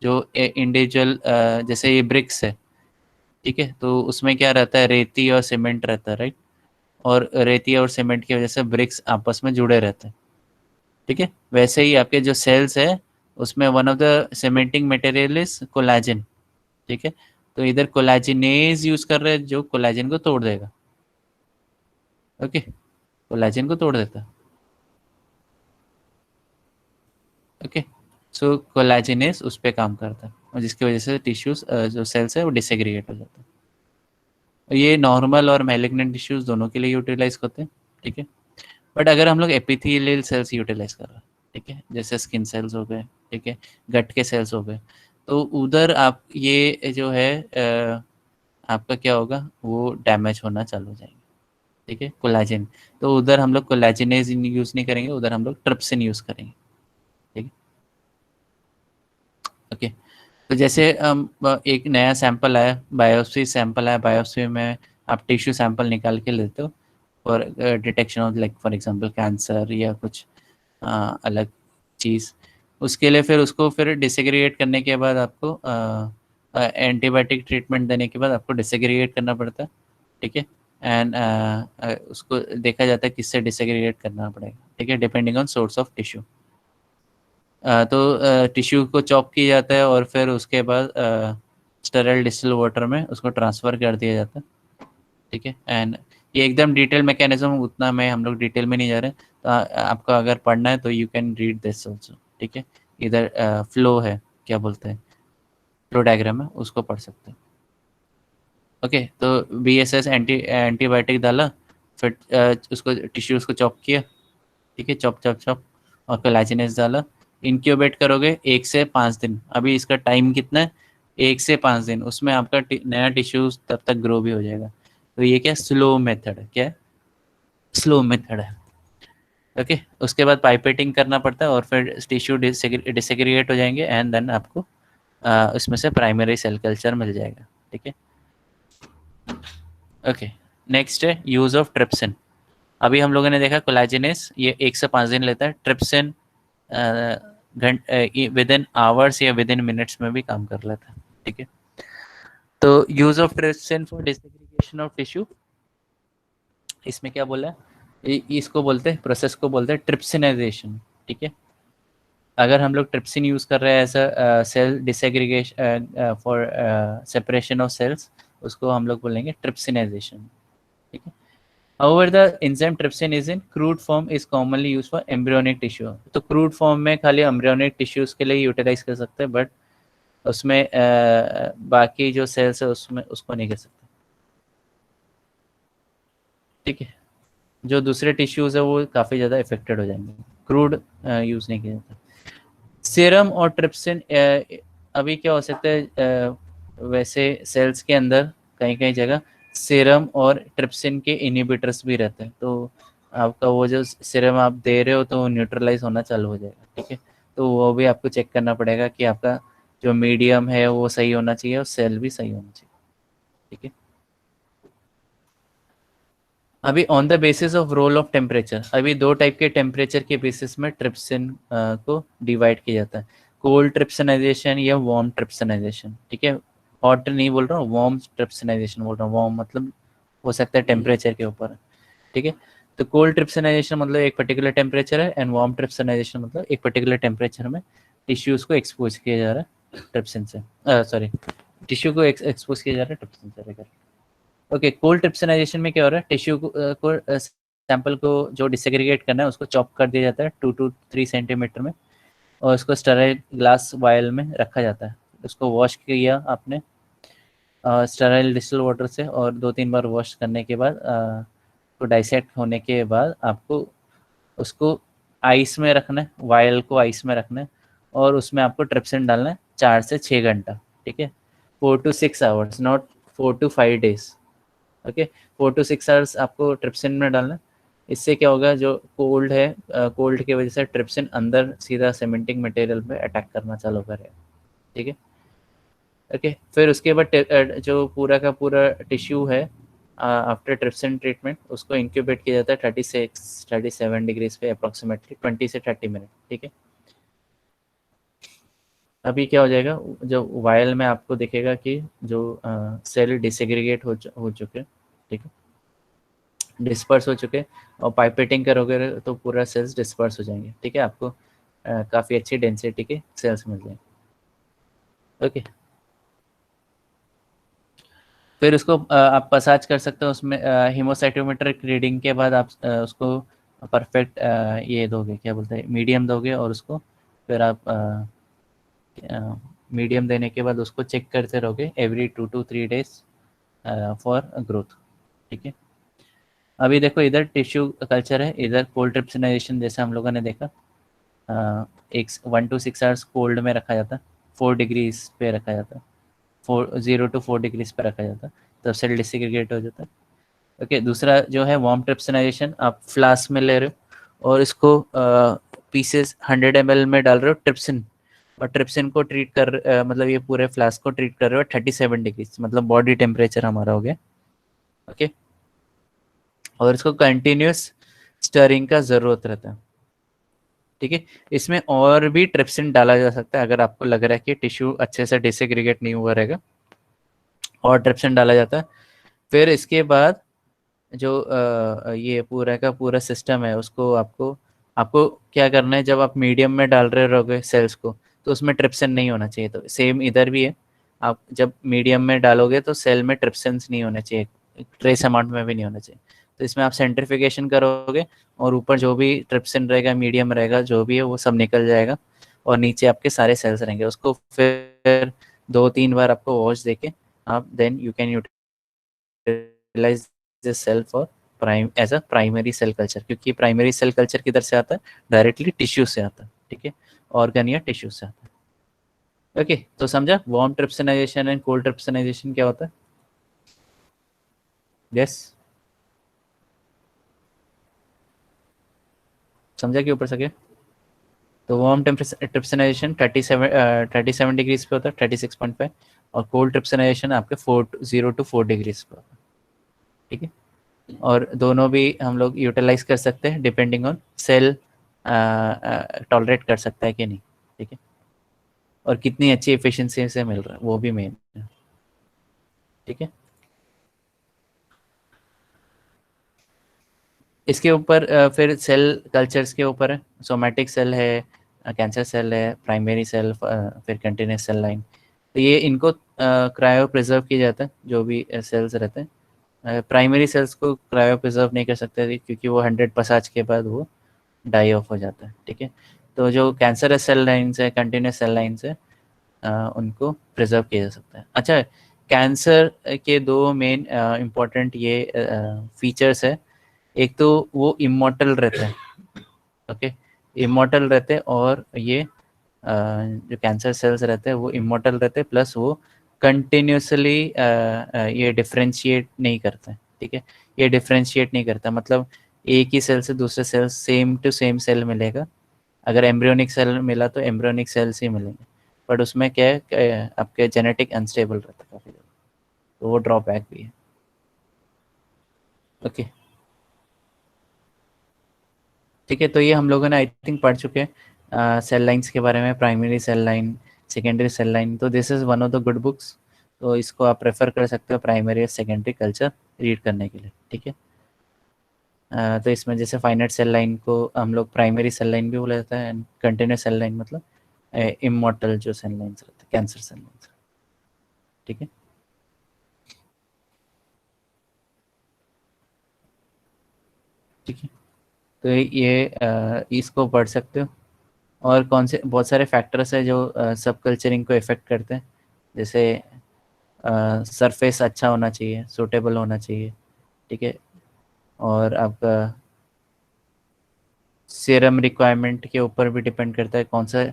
जो इंडिविजुअल जैसे ये ब्रिक्स है, ठीक है, तो उसमें क्या रहता है, रेती और सीमेंट रहता है, राइट, और रेती और सीमेंट की वजह से ब्रिक्स आपस में जुड़े रहते हैं, ठीक है। वैसे ही आपके जो सेल्स है उसमें one of the cementing material is collagen, ठीक है। तो इधर कोलाजिनेज यूज कर रहे हैं जो कोलाजिन को तोड़ देगा, ओके, कोलाजिन को तोड़ देता है, ओके। सो कोलाजिनेज उस पर काम करता है और जिसकी वजह से टिश्यूज जो सेल्स है वो डिसएग्रीगेट हो जाता है। ये नॉर्मल और मैलिग्नेंट टिश्यूज दोनों के लिए यूटिलाइज होते हैं, ठीक है। बट अगर हम लोग एपिथेलियल सेल्स यूटिलाइज कर रहे हैं, ठीक है, जैसे स्किन सेल्स हो गए, ठीक है, गट के सेल्स हो गए, तो उधर आप ये जो है आपका क्या होगा, वो डैमेज होना चालू हो जाएंगे, ठीक है, कोलाजिन। तो उधर हम लोग कोलाजिनेज यूज़ नहीं करेंगे, उधर हम लोग ट्रिप्सिन यूज़ करेंगे, ठीक है, ओके। तो जैसे एक नया सैंपल आया, बायोप्सी सैंपल आया, बायोप्सी में आप टिश्यू सैंपल निकाल के लेते हो for detection of like for example cancer या कुछ अलग चीज़, उसके लिए फिर उसको फिर डिसेग्रीगेट करने के बाद आपको एंटीबायोटिक ट्रीटमेंट देने के बाद आपको डिसेग्रीगेट करना पड़ता है, ठीक है। एंड उसको देखा जाता है किससे डिसेग्रीगेट करना पड़ेगा, ठीक है, depending on source of tissue. तो टिश्यू को चॉप किया जाता है और फिर उसके बाद स्टेराइल डिस्टिल वाटर में उसको ट्रांसफ़र कर दिया जाता है, ठीक है। एंड ये एकदम डिटेल मैकेनिज्म उतना मैं हम लोग डिटेल में नहीं जा रहे, तो आपको अगर पढ़ना है तो you can read this also, ठीक है। इधर फ्लो है, क्या बोलते हैं, फ्लो डायग्राम है, उसको पढ़ सकते हैं। ओके, तो BSS एंटीबायोटिक डाला, फिर उसको टिश्यूज़ को चॉप किया, ठीक है, चॉप चॉप चॉप, और कोलैजिनेज डाला। इंक्यूबेट करोगे 1 से 5 दिन। अभी इसका टाइम कितना है, 1 से 5 दिन, उसमें आपका नया टिश्यूज तब तक ग्रो भी हो जाएगा। तो ये क्या स्लो मेथड है, क्या स्लो मेथड है। ओके, उसके बाद पाइपेटिंग करना पड़ता है और फिर टिश्यू डिसेग्रीगेट हो जाएंगे एंड देन आपको उसमें से प्राइमरी सेल कल्चर मिल जाएगा, ठीक है। ओके, नेक्स्ट है यूज़ ऑफ ट्रिप्सिन। अभी हम लोगों ने देखा कोलैजिनेस ये 1 से 5 दिन लेता है, ट्रिप्सिन विद इन आवर्स या विद इन मिनट्स में भी काम कर लेता है, ठीक है। तो use of trypsin for disaggregation of tissue, इसमें क्या बोला है, इसको बोलते हैं, प्रोसेस को बोलते हैं ट्रिप्सिनाइजेशन, ठीक है। अगर हम लोग ट्रिप्सिन यूज कर रहे हैं ऐसा cell disaggregation for separation of cells, उसको हम लोग बोलेंगे ट्रिप्सिनाइजेशन, ठीक है। However, the enzyme trypsin is in crude form is commonly used for embryonic tissue. तो crude form में खाली embryonic tissues के लिए यूटिलाइज कर सकते हैं, बट उसमें बाकी जो सेल्स है उसमें उसको नहीं कर सकते, ठीक है। जो दूसरे टिश्यूज है वो काफ़ी ज़्यादा इफेक्टेड हो जाएंगे, क्रूड यूज़ नहीं किया जाता। सीरम और ट्रिप्सिन अभी क्या हो सकता है, वैसे सेल्स के अंदर कहीं कहीं जगह सीरम और ट्रिप्सिन के इनिबिटर्स भी रहते हैं, तो आपका वो जो सीरम आप दे रहे हो तो न्यूट्रलाइज होना चालू हो जाएगा, ठीक है। तो वो भी आपको चेक करना पड़ेगा कि आपका जो मीडियम है वो सही होना चाहिए और सेल भी सही होना चाहिए, ठीक है। अभी on the basis of role of temperature, अभी 2 टाइप के टेम्परेचर के बेसिस में ट्रिप्सिन को डिवाइड किया जाता है, कोल्ड ट्रिप्सिनाइजेशन या वार्म ट्रिप्सिनाइजेशन, ठीक है। हॉट नहीं बोल रहा हूँ, वार्म ट्रिप्सिनाइजेशन बोल रहा हूँ, वार्म मतलब हो सकता है टेम्परेचर के ऊपर, ठीक है। तो कोल्ड ट्रिप्सिनाइजेशन मतलब एक पर्टिकुलर टेम्परेचर है, एंड वार्म ट्रिप्सिनाइजेशन मतलब एक पर्टिकुलर टेम्परेचर में टिश्यूज को एक्सपोज किया जा रहा है ट्रिप्सिन से, सॉरी, टिश्यू को एक्सपोज किया जा रहा है ट्रिप्सिन से। ओके, कोल्ड ट्रिप्सिनाइजेशन में क्या हो रहा है, टिश्यू को सैंपल को जो डिसेग्रीगेट करना है उसको चॉप कर दिया जाता है 2 to 3 सेंटीमीटर में, और उसको स्टेराइल ग्लास वायल में रखा जाता है। उसको वॉश किया आपने स्टेराइल डिस्टिल वाटर से, और 2-3 बार वॉश करने के बाद तो डाइसेक्ट होने के बाद आपको उसको आइस में रखना है, वायल को आइस में रखना है, और उसमें आपको ट्रिप्सिन डालना है 4 से 6 घंटा, ठीक है। 4 to 6 hours, not 4 to 5 days, okay. 4 to 6 hours आपको ट्रिप्सिन में डालना है। इससे क्या होगा, जो कोल्ड है, कोल्ड की वजह से ट्रिप्सिन अंदर सीधा सीमेंटिंग मटेरियल पे अटैक करना चालू करेगा, ठीक है। ओके, फिर उसके बाद जो पूरा का पूरा टिश्यू है आफ्टर ट्रिप्सिन ट्रीटमेंट उसको इंक्यूबेट किया जाता है 36-37 डिग्रीज पे अप्रॉक्सीमेटली 20 से 30 मिनट, ठीक है। अभी क्या हो जाएगा, जो वायल में आपको दिखेगा कि जो सेल डिसेग्रीगेट हो चुके हैं, ठीक है, डिस्पर्स हो चुके, और पाइपेटिंग करोगे तो पूरा सेल्स डिस्पर्स हो जाएंगे, ठीक है। आपको काफ़ी अच्छी डेंसिटी के सेल्स मिल जाएंगे, ओके। फिर उसको आप मसाज कर सकते हो, उसमें हीमोसाइटोमेट्रिक रीडिंग के बाद आप उसको परफेक्ट ये दोगे, क्या बोलते हैं, मीडियम दोगे, और उसको फिर आप मीडियम देने के बाद उसको चेक करते रहोगे every 2 to 3 days for growth, ठीक है। अभी देखो इधर टिश्यू कल्चर है, इधर कोल्ड ट्रिप्सिनाइजेशन जैसे हम लोगों ने देखा, एक 1 to 6 आवर्स कोल्ड में रखा जाता है, 4 डिग्रीज पे रखा जाता है, 0 to 4 डिग्रीज पे रखा जाता है, तब सेल डिसेग्रीगेट हो जाता है, ओके। दूसरा जो है वार्म ट्रिप्सिनाइजेशन, आप फ्लास्क में ले रहे हो और इसको पीसेस 100 ml में डाल रहे हो ट्रिप्सिन, और ट्रिप्सिन को ट्रीट कर मतलब ये पूरे फ्लास्क को ट्रीट कर रहे हो 37 डिग्रीज, मतलब बॉडी टेम्परेचर हमारा हो गया, ओके। और इसको कंटिन्यूस स्टरिंग का ज़रूरत रहता है, ठीक है। इसमें और भी ट्रिप्सिन डाला जा सकता है, अगर आपको लग रहा है कि टिश्यू अच्छे से डिसेग्रीगेट नहीं हुआ रहेगा, और ट्रिप्सिन डाला जाता है। फिर इसके बाद जो ये पूरा का पूरा सिस्टम है उसको आपको आपको क्या करना है, जब आप मीडियम में डाल रहे रहोगे सेल्स को तो उसमें ट्रिप्सिन नहीं होना चाहिए, तो सेम इधर भी है, आप जब मीडियम में डालोगे तो सेल में ट्रिप्सिन नहीं होना चाहिए, ट्रेस अमाउंट में भी नहीं होना चाहिए, तो इसमें आप सेंट्रिफिकेशन करोगे और ऊपर जो भी ट्रिप्सिन रहेगा, मीडियम रहेगा, जो भी है वो सब निकल जाएगा और नीचे आपके सारे सेल्स रहेंगे। उसको फिर 2-3 बार आपको वॉश देके आप then you can utilise this cell for as a primary cell culture, क्योंकि प्राइमरी सेल कल्चर किधर से आता है, डायरेक्टली टिश्यू से आता है, ठीक है, ऑर्गन या टिश्यू से आता है। ओके, तो समझा वार्म ट्रिप्सिनाइजेशन एंड कोल्ड ट्रिप्सिनाइजेशन क्या होता है? यस, समझा कि ऊपर सके? तो वार्म ट्रिप्सिनाइजेशन 37 डिग्रीज पे होता है, 36.5, और कोल्ड ट्रिप्सिनाइजेशन आपके 0 to 4 डिग्रीज पे होता है, ठीक है। और दोनों भी हम लोग यूटिलाइज कर सकते हैं डिपेंडिंग ऑन सेल टॉलरेट कर सकता है कि नहीं, ठीक है, और कितनी अच्छी एफिशिएंसी से मिल रहा है वो भी मेन है, ठीक है। इसके ऊपर फिर सेल कल्चर्स के ऊपर है, सोमैटिक सेल है, कैंसर सेल है, प्राइमरी सेल, फिर कंटिन्यूस सेल लाइन। तो ये इनको क्रायो प्रिजर्व किया जाता है, जो भी सेल्स रहते हैं। प्राइमरी सेल्स को क्रायो प्रिजर्व नहीं कर सकते क्योंकि वो 100% के बाद वो डाई ऑफ हो जाता है, ठीक है। तो जो कैंसरस सेल लाइन्स है, कंटिन्यूस सेल लाइन्स है, उनको प्रिजर्व किया जा सकता है। अच्छा, कैंसर के दो मेन इम्पॉर्टेंट ये फीचर्स है। एक तो वो इमॉर्टल रहते हैं, ओके, इमॉर्टल रहते हैं, और ये जो कैंसर सेल्स रहते हैं वो इमॉर्टल रहते हैं, प्लस वो कंटिन्यूसली ये डिफ्रेंशिएट नहीं करते हैं, ठीक है। ये डिफ्रेंशिएट नहीं करता, मतलब एक ही सेल से दूसरे cell same to same cell मिलेगा। अगर एम्ब्रियोनिक सेल मिला तो एम्ब्रियोनिक सेल्स ही मिलेंगे, बट उसमें क्या है, आपके जेनेटिक अनस्टेबल रहता है काफ़ी ज़्यादा, तो वो ड्रॉबैक भी है, ओके, ठीक है। तो ये हम लोगों ने आई थिंक पढ़ चुके हैं सेल लाइन्स के बारे में, primary cell line, secondary cell line. तो this is one of the good books, तो इसको आप प्रेफर कर सकते हो प्राइमरी और सेकेंडरी कल्चर रीड करने के लिए, ठीक है। तो इसमें जैसे फाइनाइट सेल लाइन को हम लोग प्राइमरी सेल लाइन भी बोला जाता है, एंड कंटिन्यूस सेल लाइन मतलब इमॉर्टल जो सेल लाइन्स रहते हैं, कैंसर सेल लाइन्स, ठीक है। ठीक है, तो ये इसको पढ़ सकते हो। और कौन से बहुत सारे फैक्टर्स है जो सब कल्चरिंग को इफ़ेक्ट करते हैं, जैसे सरफेस अच्छा होना चाहिए, सूटेबल होना चाहिए, ठीक है, और आपका सीरम रिक्वायरमेंट के ऊपर भी डिपेंड करता है। कौन सा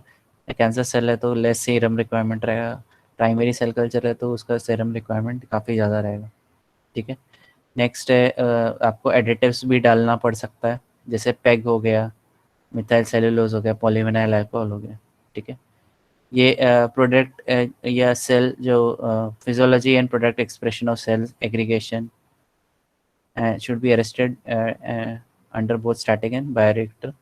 कैंसर सेल है तो लेस सीरम रिक्वायरमेंट रहेगा, प्राइमरी सेल कल्चर है तो उसका सीरम रिक्वायरमेंट काफ़ी ज़्यादा रहेगा, ठीक है। नेक्स्ट है आपको एडिटिव्स भी डालना पड़ सकता है, जैसे पेग हो गया, मिथाइल सेलुलोज हो गया, पॉलीविनाइल अल्कोहल हो गया, ठीक है। ये प्रोडक्ट या सेल जो physiology and product expression of cell aggregation should be arrested under both static and bioreactor.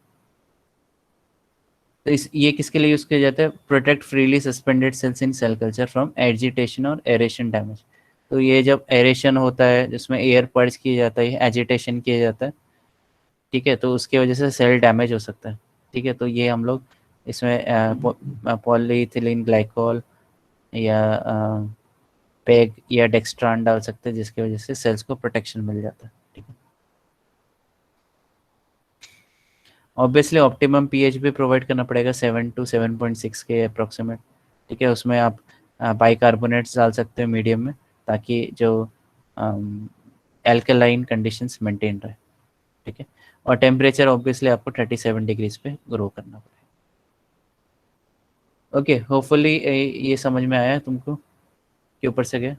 तो ये किसके लिए यूज़ किया जाता है? Protect freely suspended cells in cell culture from agitation और एरेशन डैमेज। तो ये जब एरेशन होता है जिसमें एयर पर्ज किया जाता है, एजिटेशन किया जाता है, ठीक है, तो उसकी वजह से सेल डैमेज हो सकता है, ठीक है। तो ये हम लोग इसमें पॉलीइथिलीन ग्लाइकोल या पेग या डेक्स्ट्रान डाल सकते हैं, जिसकी वजह से सेल्स को प्रोटेक्शन मिल जाता है, ठीक है। ऑब्वियसली ऑप्टिमम पीएच भी प्रोवाइड करना पड़ेगा 7 to 7.6 के अप्रोक्सीमेट, ठीक है। उसमें आप बाइकार्बोनेट्स डाल सकते हो मीडियम में, ताकि जो एल्कलाइन कंडीशंस मेंटेन रहे, ठीक है। और टेम्परेचर ऑब्वियसली आपको 37 डिग्रीज पे ग्रो करना पड़ेगा। ओके, होपफुली ये समझ में आया तुमको कि ऊपर से गया।